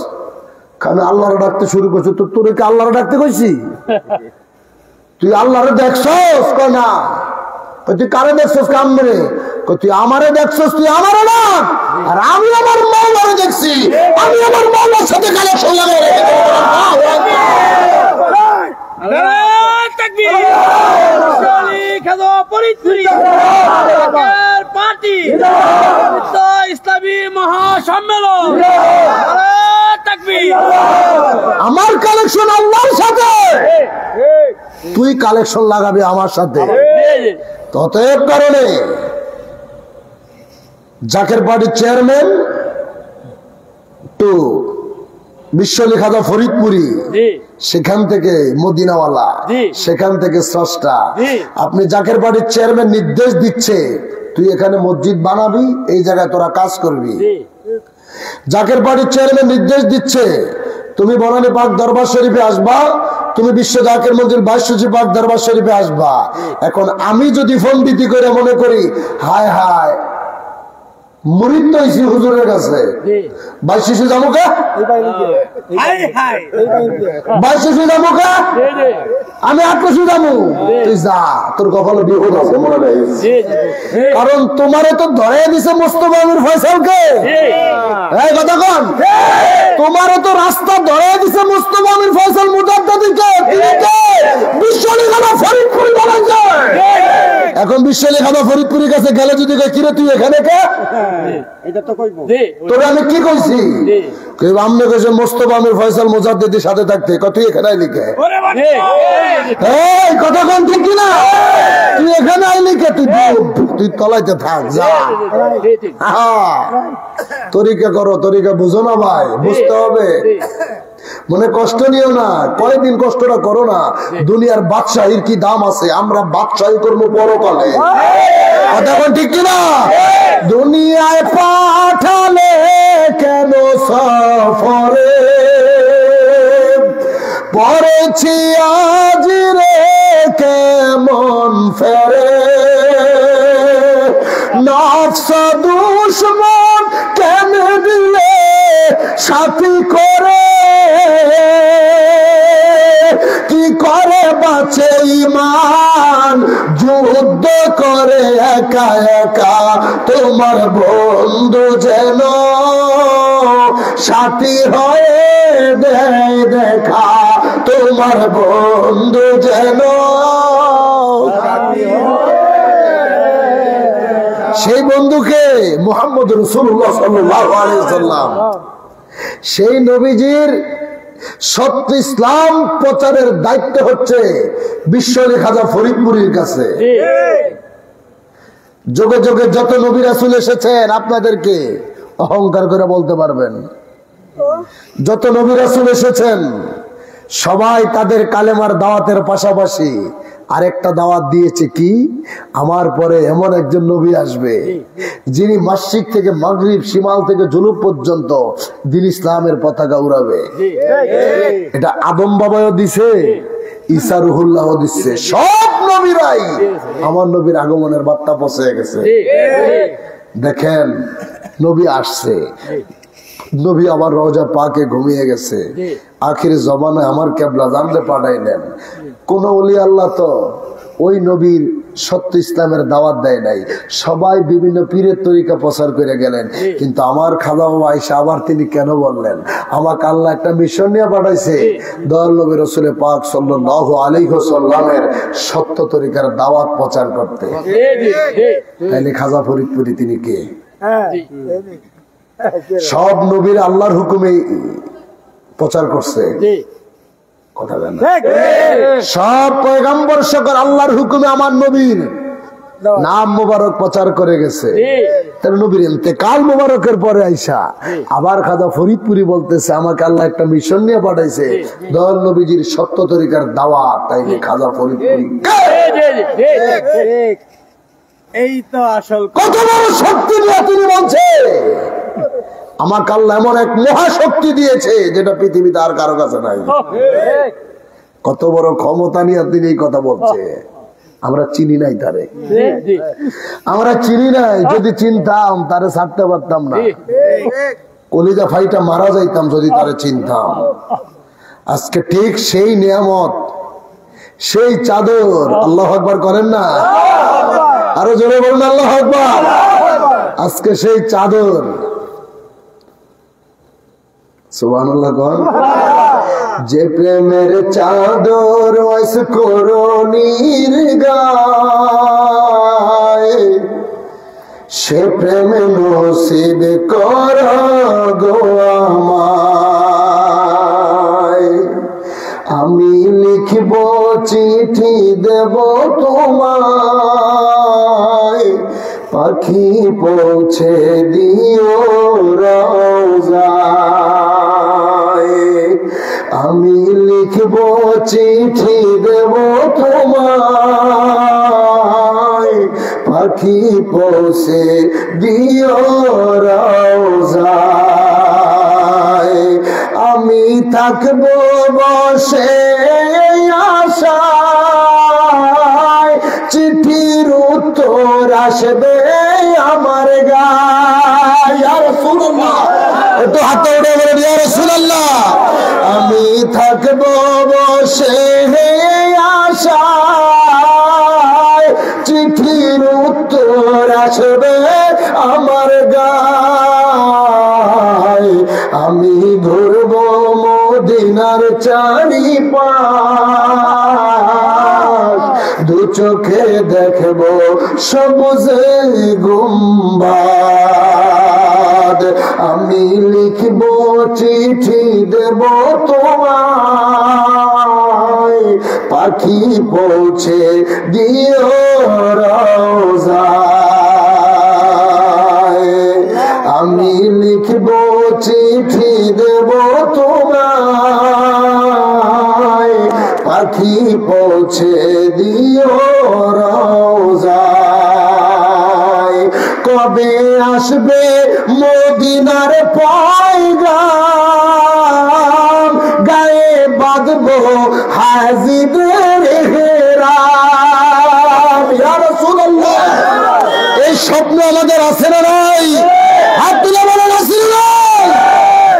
আমি আল্লাহরে ডাকতে শুরু করছি। তো তোর কি আল্লাহরে ডাকতে কইছি? তুই আল্লাহরে দেখছস? কয় না। তুই কারে দেখছস? কামরে। তুই আমারে দেখছস? তুই আমারে না, আর আমি আমার মাওলারে দেখছি। আমি আমার মাওলার সাথে কানেকশন লাগাই রেখেছি। ইসলামী মহাসম্মেলন, আমার কালেকশন আল্লাহর সাথে, তুই কালেকশন লাগাবি আমার সাথে। ততএব কারণে জাকের পার্টির চেয়ারম্যান টু বিশ্বলিখাতা ফরিদপুরি, সেখান থেকে মদিনাওয়ালা, সেখান থেকে স্রষ্টা। আপনি জাকের পার্টির চেয়ারম্যান নির্দেশ দিচ্ছে তুই এখানে মসজিদ বানাবি, এই জায়গায় তোরা কাজ করবি। জাকের পার্টির চেয়ারম্যান নির্দেশ দিচ্ছে তুমি বনানী পাক দরবার শরীফে আসবা, তুমি বিশ্ব জাকের মঞ্জিল 22 পাক দরবার শরীফে আসবা। এখন আমি যদি ফোন দিতে করে মনে করি হায় হায় মুরিদ তো ইসি হুজুরের কাছে 22 যাবো কা, 22 যাবো কা, আমি 28 যাবো। তুই যা, তোর কখনো বিপদ আছে মনে নেই। কারণ তোমারে তো ধরে দিছে মোস্তফা আমির ফয়সালকে। এই কথা কোন, তোমারও তো রাস্তা ধরে দিছে মোস্তফা আমির ফয়সাল মুজাদ্দিদকে। তিনি কে? বিশ্বলিখাতা ফরিদপুরি বলেন যায়। এখন বিশ্বলিখাতা ফরিদপুরির কাছে গেলে যদি কই কিরে তুই এখানে কে, এটা তো কইব তোরে আমি কি কইছি? কই আমনে কইছে মোস্তফা আমির ফয়সাল মুজাদ্দিদের সাথে থাকতে, কত তুই এখানে আইলি কে? এই কথা কোন ঠিক কি না? তুই এখানে আইলি কে? তুই তলাইতে থাক, যা। তরিকা করো, তরিকা বুঝো না ভাই, বুঝতে হবে। মনে কষ্ট নিও না, কয়েকদিন কষ্টটা করো না। দুনিয়ার বাদশাহীর কি দাম আছে? আমরা বাদশাহী করবো পরকালে। কথা কোন ঠিক কিনা? দুনিয়ায় পাঠালে কেন সফরে পড়েছি আজ রে কেমন ফেরে, নফস দুশমন কেন দিলে সাথী করে, কি করে বাঁচে ইমান যুদ্ধ করে একা একা, তোমার বন্ধু যেন সাথী হয়ে দেয় দেখা, তোমার বন্ধু যেন। সেই বন্ধুকে মুহাম্মদ রাসূলুল্লাহ সাল্লাল্লাহু আলাইহি ওয়াসাল্লাম, সেই নবীজির সত্য ইসলাম প্রচারের দায়িত্ব হচ্ছে বিশ্বলিখাতা ফরিদপুরির কাছে। যুগে যুগে যত নবী রাসূল এসেছেন আপনাদেরকে অহংকার করে বলতে পারবেন, যত নবী রাসূল এসেছেন সবাই তাদের কালেমার দাওয়াতের পাশাপাশি আরেকটা দাওয়াত দিয়েছে কি, আমার পরে এমন একজন নবী আসবে যিনি মাসিক থেকে মাগরিব, শিমাল থেকে জুনুব পর্যন্ত দ্বীন ইসলামের পতাকা উড়াবে। এটা আদম বাবাও দিছে, ঈসা রুহুল্লাহ দিচ্ছে, সব নবীরাই আমার নবীর আগমনের বার্তা পৌঁছে গেছে। দেখেন নবী আসছে, নবী আমার রওজা পাকে ঘুমিয়ে গেছে, আখির জমানায় আমার কেবলা জানলে পাঠাইলেন। কোন ওলি আল্লাহ তো ওই নবীর সত্য ইসলামের দাওয়াত দেয় নাই, সবাই বিভিন্ন পীরের তরিকা প্রচার করে গেলেন। কিন্তু আমার খাজা বাবা আয়েশা আবার তিনি কেন বললেন আমাকে আল্লাহ একটা মিশন নিয়ে পাঠাইছে দয়াল নবী রাসূল পাক সাল্লাল্লাহু আলাইহি ওয়াসাল্লামের সত্য তরিকার দাওয়াত প্রচার করতে। তাইলে খাজা ফরিদপুরি তিনি কে? সব নবীর আল্লাহর হুকুমে প্রচার করছে, কথা বলেন না? সব পয়গম্বর সকল আল্লাহর হুকুমে আমার নবীর নাম মোবারক প্রচার করে গেছে। তার নবীর ইন্তেকাল মোবারকের পরে আইসা আবার খাজা ফরিদপুরি বলতেছে আমাকে আল্লাহ একটা মিশন নিয়ে পাঠাইছে দয়াল নবীজির সত্য তরিকার দাওয়াত। তাইলে খাজা ফরিদপুরি এই তো আসল কত বড় শক্তি নিয়ে তিনি বলছে আমাকে আল্লাহ এমন এক মহাশক্তি দিয়েছে যেটা পৃথিবীতে আর কারো কাছে নাই। কত বড় ক্ষমতা নিয়ে তিনি এই কথা বলছে। আমরা চিনি নাই তারে, আমরা চিনি নাই। যদি চিনতাম তারে ছাড়তে পারতাম না, কলিজা ফাইটা মারা যাইতাম যদি তারে চিনতাম। আজকে ঠিক সেই নিয়ামত, সেই চাদর আল্লাহ আকবার করেন না, আরো জোরে বলুন আল্লাহ আকবার। আজকে সেই চাদর সুবহানাল্লাহ কর, যে প্রেমের চাদর ওয়াইস করণীর গায়, সে প্রেম নসিব কর গো আমায়। আমি লিখব চিঠি দেব তোমায়, পাখি পৌঁছে দিও রওজায়। আমি লিখব চিঠি দেব তোমায়, পাখি পৌঁছে দিও রওজায়। আমি থাকবো বসে আশায়, চিঠির উত্তর আসবে আমার গায়ে। ইয়া রাসূলুল্লাহ, একটু হাত উঠে বলেন ইয়া রাসূলুল্লাহ। আমি থাকবো বসে আশায়, চিঠির উত্তর আসবে আমার গায়ে। আমি ঘুরবো মদিনার চারিপাশ, দু চোখে দেখবো সবুজে গুম্বাদ। আমি লিখবো চিঠি দেব তোমায়, পাখি পৌঁছে দিও রওজায়। আমি লিখবো চিঠি দেব তোমায়, পাখি পৌঁছে দিও রওজায়। কবে আসবে মদিনার পয়গাম, গায়ে বাঁধবো হাজিদের হেরাম। ইয়া রাসূলুল্লাহ, এই স্বপ্ন আমাদের আছে না নাই? হাত তুলে বলেন আছে না?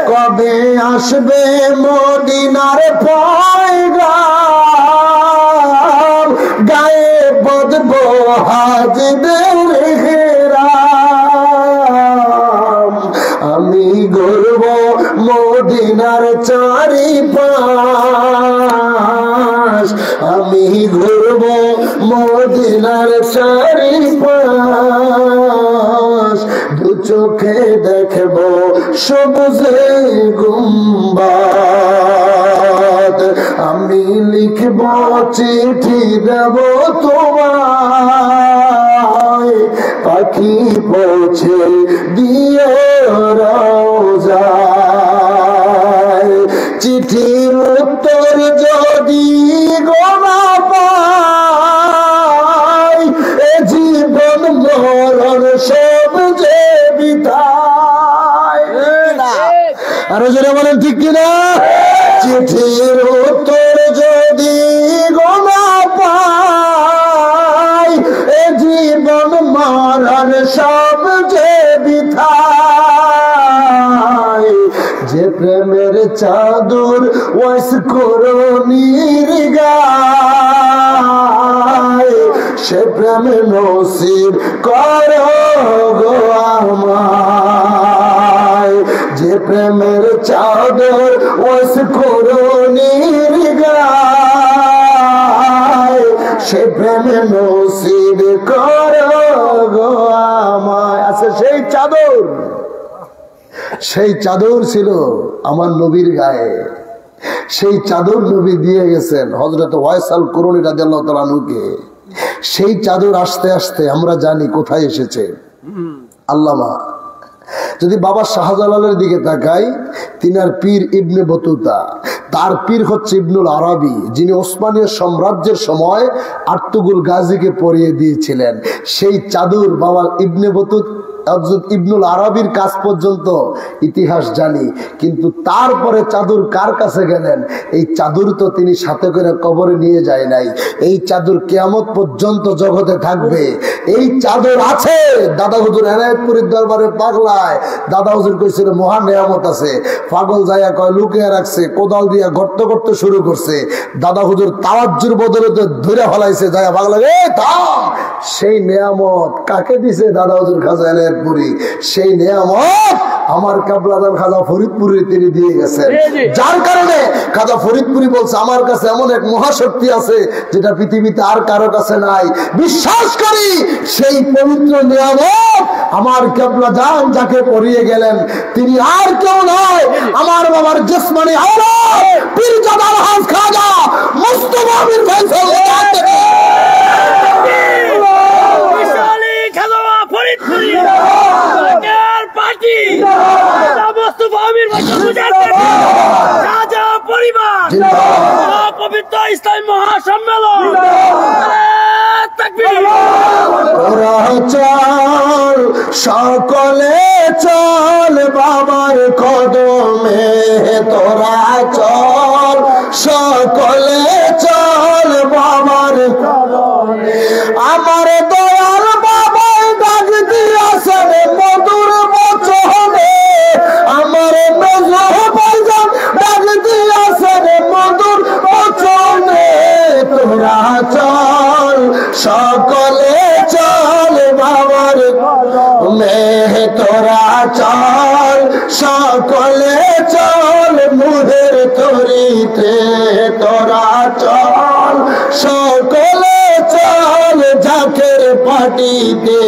কবে আসবে মদিনার পয়গাম, গায়ে বাঁধবো হাজিদের হেরাম। আমি ঘুরবো মদিনার চারিপাশ, আমি ঘুরবো মদিনার চারিপাশ, দু চোখে দেখবো সবুজে গুম্বাদ। আমি লিখবো চিঠি দেব তোমায়, পাখি পৌঁছে দিও রওজায়। চিঠির উত্তর যদি গোনা পাই, এ জীবন মরণ সব যে বিদায়। আরো জোরে বলেন ঠিক কিনা? চিঠির উত্তর যদি গোনা পাই, এ জীবন মরণ সব যে বিদায়। যে প্রেমের চাদর ওয়াইস করণীর গায়, সে প্রেম নসিব করো গো আমায়। যে প্রেমের চাদর ওয়াইস করণীর গায়, সে প্রেম নসিব করো গো আমায়। আচ্ছা, সেই চাদর, সেই চাদর ছিল আমার নবীর গায়ে। সেই চাদর নবী দিয়ে গেছেন হযরত ওয়াইস আল কুরনি রাদিয়াল্লাহু তাআলা আনহুকে। সেই চাদর আস্তে আস্তে আমরা জানি কোথায় এসেছে। আল্লামা যদি বাবা শাহজালালের দিকে তাকাই, তিনার পীর ইবনে বতুতা, তার পীর হচ্ছে ইবনুল আরাবি, যিনি ওসমানীয় সাম্রাজ্যের সময় আর্তুগুল গাজীকে পরিয়ে দিয়েছিলেন। সেই চাদর বাবা ইবনে বতুতা হযরত ইবনুল আরবির কাছ পর্যন্ত ইতিহাস জানি, কিন্তু তারপরে চাদর কার কাছে গেলেন? এই চাদর তো তিনি সাথে করে কবরে নিয়ে যায় নাই। এই চাদর কিয়ামত পর্যন্ত জগতে থাকবে। এই চাদর আছে দাদা হুজুর এনায়েতপুরের দরবারে পাগলায়। দাদা হুজুর কইছিল মহা নিয়ামত আছে। পাগল যাইয়া কয় লুকিয়ে রাখছে, কোদাল দিয়া গর্ত করতে শুরু করছে। দাদা হুজুর তাওয়াজ্জুর বদলে ধরে ফলাইছে, যাইয়া পাগলা থাম। সেই নিয়ামত কাকে দিছে? দাদা হুজুর খাজা এনায়েতপুরি। সেই নিয়ামত আমার কাবলাদান খাজা ফরিদপুরি তিনি দিয়ে গেছেন, যার কারণে খাজা ফরিদপুরি বলছে আমার কাছে এমন এক মহাশক্তি আছে যেটা পৃথিবীতে আর কারো কাছে নাই। বিশ্বাস করি সেই পবিত্র নিয়ামত আমার কাবলাদান যাকে পড়িয়ে গেলেন তিনি আর কেউ নয়, আমার বাবার জিসমানি আওলাদ পীরজাদা আলহাজ খাজা মুস্তাফা বিন ফয়সাল। পবিত্র ইসলামী মহাসম্মেলন চল সকলে চল বাবার কদমে, তোরা চল সকলে চল বাবার কদমে। আমার দয়াল বাবাই ডাক দিয়াছেন মধুর বচনে, আমার মেজর ভাইজান ডাক দিয়াছেন মধুর বচনে। তোরা চল সকলে চল বাবার কদমে, তোরা চল সকলে চল মুদের তরিতে, তোরা চল সকলে চল জাকের পাটিতে।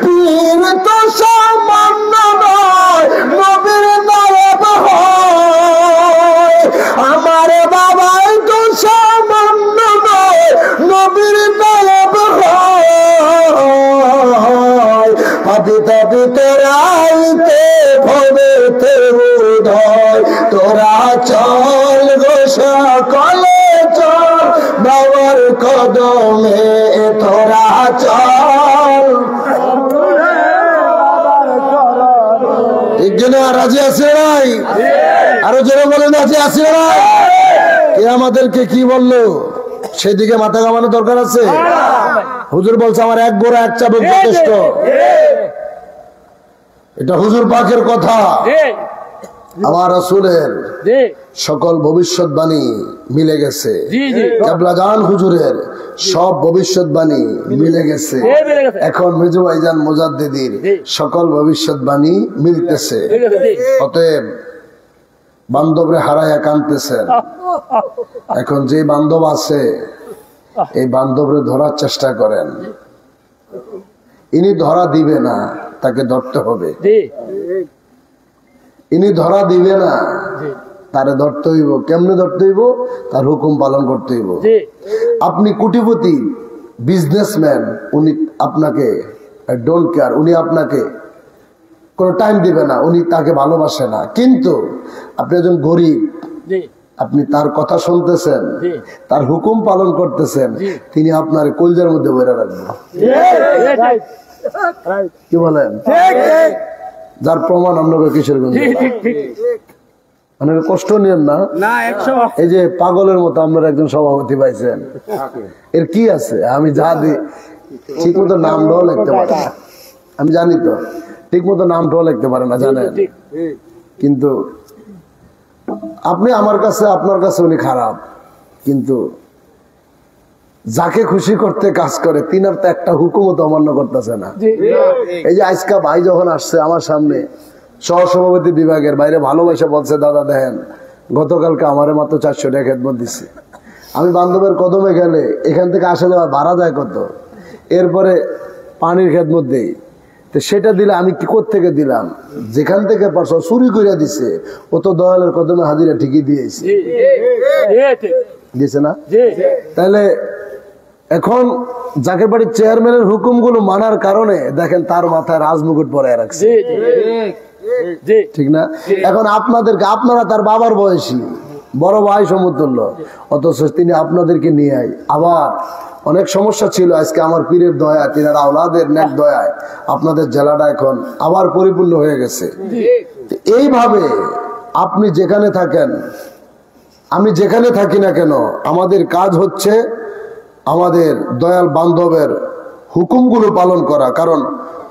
পীর তো সামান্য নয় নবীর নায়েব হয়, আমার বাবাই তো সামান্য নয় নবীর নায়েব হয়। পাপিতা পিতরাইতে ভবেতে উদয়, তোরা চল গো সকলে চল বাবার কদমে, তোরা চল। ঠিক জন্য রাজি আছে নাই? আরো জোরে বলেন রাজি আছে নাই? কে আমাদেরকে কি বললো সেদিকে মাথা ঘামানো দরকার আছে? হুজুর বলছে আমার এক গোড়া এক চাবুক যথেষ্ট। এটা হুজুর পাকের কথা, আমার রাসূলের সকল ভবিষ্যৎবাণী মিলে গেছে। কেবলাজান হুজুরের সব ভবিষ্যৎবাণী মিলে গেছে। এখন মেজু ভাইজান মুজাদ্দিদির সকল ভবিষ্যৎবাণী মিলতেছে। অতএব বান্ধবরে হারাইয়া কাঁদতেছেন। এখন যে বান্ধব আছে এই বান্ধবরে ধরার চেষ্টা করেন। ইনি ধরা দিবে না, তাকে ধরতে হবে। ইনি ধরা দিবে না, তারে ধরতে হইব। কেমনে ধরতে হইব? তার হুকুম পালন করতে হইব। আপনি কোটিপতি বিজনেসম্যান, উনি আপনাকে ডোন্ট কেয়ার, উনি আপনাকে কোনো টাইম দিবে না, উনি তাকে ভালোবাসে না। কিন্তু আপনি একজন গরিব, আপনি তার কথা শুনতেছেন, তার হুকুম পালন করতেছেন, তিনি আপনার কলজার মধ্যে বইরা রাখবেন। কি বলেন? যার প্রমাণ আপনাকে কিসের গন্ধ? মানে কষ্ট নিয়েন না। এই যে পাগলের মতো আপনার একজন সভাপতি পাইছেন, এর কি আছে? আমি যা দিই ঠিক মতো নামটাও লিখতে পারি না, আমি জানি তো, ঠিক মতো নামটাও লিখতে পারে না, জানেন। কিন্তু আপনি আমার কাছে, আপনার কাছে উনি খারাপ, কিন্তু যাকে খুশি করতে কাজ করে তিনার তো একটা হুকুমও তো অমান্য করতেছে না। এই যে আজকা ভাই যখন আসছে আমার সামনে, সহসভাপতি বিভাগের বাইরে ভালোবাসা বলছে, দাদা দেখেন গতকালকে আমারে মাত্র 400 টাকা খেদমত দিচ্ছে। আমি বান্ধবের কদমে গেলে এখান থেকে আসা যাওয়া ভাড়া যায় কত, এরপরে পানির খেদমত দেই, তো সেটা দিলে আমি কি থেকে দিলাম? যেখান থেকে পারছো চুরি করে দিছে, ও তো দয়ালের কদমে হাজিরা ঠিকই দিয়েছে, দিয়েছে না? তাহলে এখন জাকের বাড়ির চেয়ারম্যানের হুকুম গুলো মানার কারণে দেখেন তার মাথায় রাজমুকুট পরে রাখছে, ঠিক না? এখন আপনাদেরকে, আপনারা তার বাবার বয়সী, বড় ভাই সমতুল্য, অথচ তিনি আপনাদেরকে নিয়ে আবার অনেক সমস্যা ছিল, আজকে আমার পীরের দয়া, তিনার আওলাদের নেক দয়ায় আপনাদের জেলাটা এখন আবার পরিপূর্ণ হয়ে গেছে। এইভাবে আপনি যেখানে থাকেন, আমি যেখানে থাকি না কেন, আমাদের কাজ হচ্ছে আমাদের দয়াল বান্ধবের হুকুমগুলো পালন করা। কারণ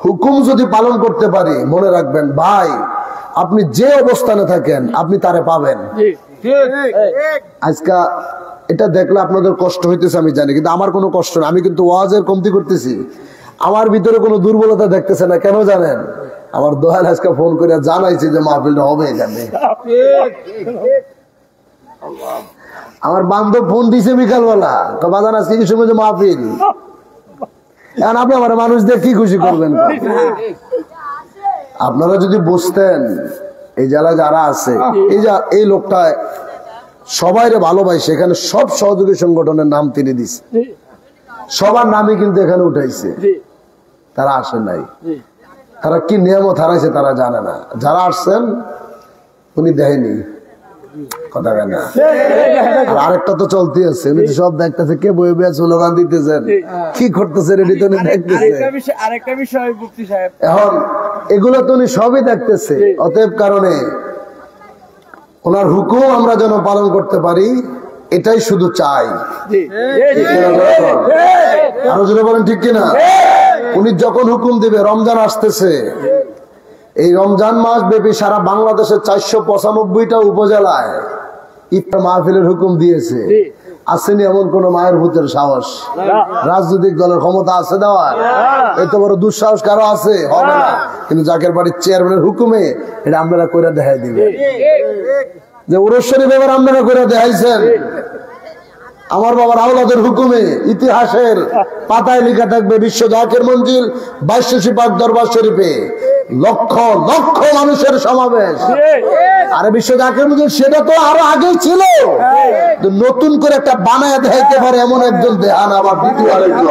হুকুম যদি পালন করতে পারি, মনে রাখবেন ভাই, আপনি যে অবস্থানে থাকেন আপনি তারে পাবেন। আজকে এটা দেখলে আপনাদের কষ্ট হইতেছে আমি জানি, কিন্তু আমার কোনো কষ্ট না। আমি কিন্তু ওয়াজের কমতি করতেছি, আমার ভিতরে কোনো দুর্বলতা দেখতেছে না। কেন জানেন? আমার দয়াল আজকে ফোন করে জানাইছে যে মাহফিলটা হবে এখানে। আমার বান্ধব ফোন দিছে বিকালবেলা, বাজান আজকে কি সময় মাহফিল। এখন আপনি আমার মানুষদের কি খুশি করবেন? আপনারা যদি বুঝতেন এই জেলায় যারা আছে, এই লোকটা সবাইরে ভালোবাসে, এখানে সব সহযোগী সংগঠনের নাম তিনি দিছে, সবার নামই কিন্তু এখানে উঠাইছে। তারা আসে নাই, তারা কি নিয়মত হারাইছে তারা জানে না। যারা আসছেন উনি দেয়নি কথা কেন। আরেকটা তো চলতে আছে, উনি তো সব দেখতেছে, কে বয়ে বয়ে স্লোগান দিতেছেন, কি করতেছে রেডি তো দেখতেছে। আরেকটা বিষয় মুফতি সাহেব, এখন এগুলো তো উনি সবই দেখতেছে। অতএব কারণে ওনার হুকুম আমরা যেন পালন করতে পারি, এটাই শুধু চাই। আরো জোরে বলেন ঠিক কিনা? উনি যখন হুকুম দিবে, রমজান আসতেছে, এই রমজান মাস ব্যাপী সারা বাংলাদেশের 495টা উপজেলায় ইফতার মাহফিলের হুকুম দিয়েছে। আসেনি এমন কোন মায়ের ভূতের সাহস? রাজনৈতিক দলের ক্ষমতা আছে দেওয়ার? এত বড় দুঃসাহস কারো আছে? হবে না। কিন্তু জাকের বাড়ির চেয়ারম্যানের হুকুমে এটা আপনারা করে দেখাই দিবেন যে ওরশ্বরী ব্যাপার আপনারা করে দেখাইছেন। আমার বাবার আওলাদের হুকুমে ইতিহাসের পাতায় লেখা থাকবে, বিশ্ব জাকের মঞ্জিল 2200 পাক দরবার শরীফে লক্ষ লক্ষ মানুষের সমাবেশ। আরে বিশ্ব জাকের মঞ্জিল সেটা তো আরো আগে ছিল, নতুন করে একটা বানায় দেখাইতে পারে এমন একজন দেহান আবার দ্বিতীয় আরেকজন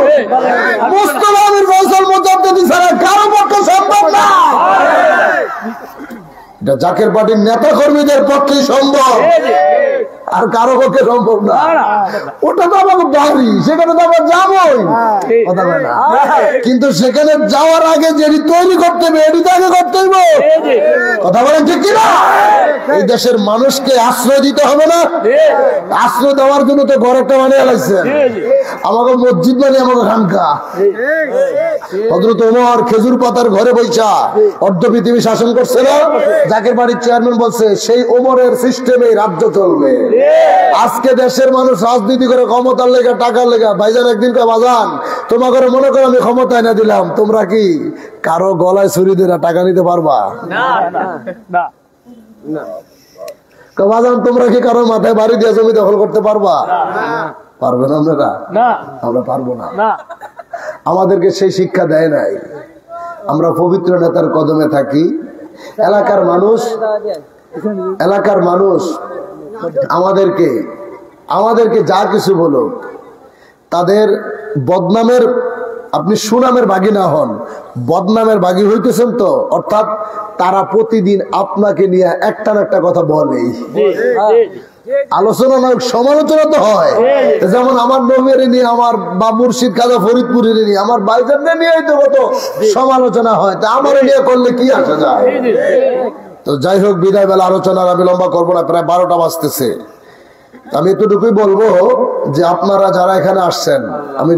মুস্তাফা আমির ফয়সাল মুজাদ্দিদি ছাড়া কারো পক্ষে সম্ভব না। এটা জাকের পার্টির নেতা কর্মীদের পক্ষে সম্ভব, আর কারো পক্ষে সম্ভব না। ওটা তো আমাকে বাড়ি, সেখানে তো আমরা যাবোই, কথা বলে না। কিন্তু সেখানে যাওয়ার আগে যেটি তৈরি করতে হবে, এটি তো আগে করতে হবে, কথা বলেন ঠিক কিনা? এই দেশের মানুষকে আশ্রয় দিতে হবে না? আশ্রয় দেওয়ার জন্য তো ঘর একটা বানিয়ে লাগছেন, আমাকে মসজিদ মানে আমাকে খানকা। হযরত ওমর খেজুর পাতার ঘরে বইসা অর্ধ পৃথিবী শাসন করছে না? জাকের বাড়ির চেয়ারম্যান বলছে সেই ওমরের সিস্টেমে রাজ্য চলবে। আজকে দেশের মানুষ রাজনীতি করে ক্ষমতার লেগে, টাকার লেগে। ভাইজান একদিন কে বাজান, তোমাকে মনে করো আমি ক্ষমতায় না দিলাম, তোমরা কি কারো গলায় ছুরি দিয়ে টাকা নিতে পারবা? বাজান তোমরা কি কারো মাথায় বাড়ি দিয়ে জমি দখল করতে পারবা? পারবে না আপনারা? আমরা পারবো না। আমাদেরকে সেই শিক্ষা দেয় নাই। আমরা পবিত্র নেতার কদমে থাকি। এলাকার মানুষ আমাদেরকে যা কিছু বলো, তাদের বদনামের, আপনি সুনামের ভাগী না হন, বদনামের ভাগী হইতেছেন তো। অর্থাৎ তারা প্রতিদিন আপনাকে নিয়ে একটা না একটা কথা বলেই, আলোচনা নয় সমালোচনা তো হয়। যেমন আমার নবীর নিয়ে, আমার বা মুর্শিদ খাজা ফরিদপুরের নিয়ে, আমার ভাইজানদের নিয়ে তো কত সমালোচনা হয়, তা আমার নিয়ে করলে কি আসা যায়? তো যাই হোক, বিদায় বেলা আলোচনার আমি লম্বা করবো না, প্রায় 12টা বাজতেছে। আমি এতটুকুই বলবো যে আপনারা যারা এখানে আসছেন, আমি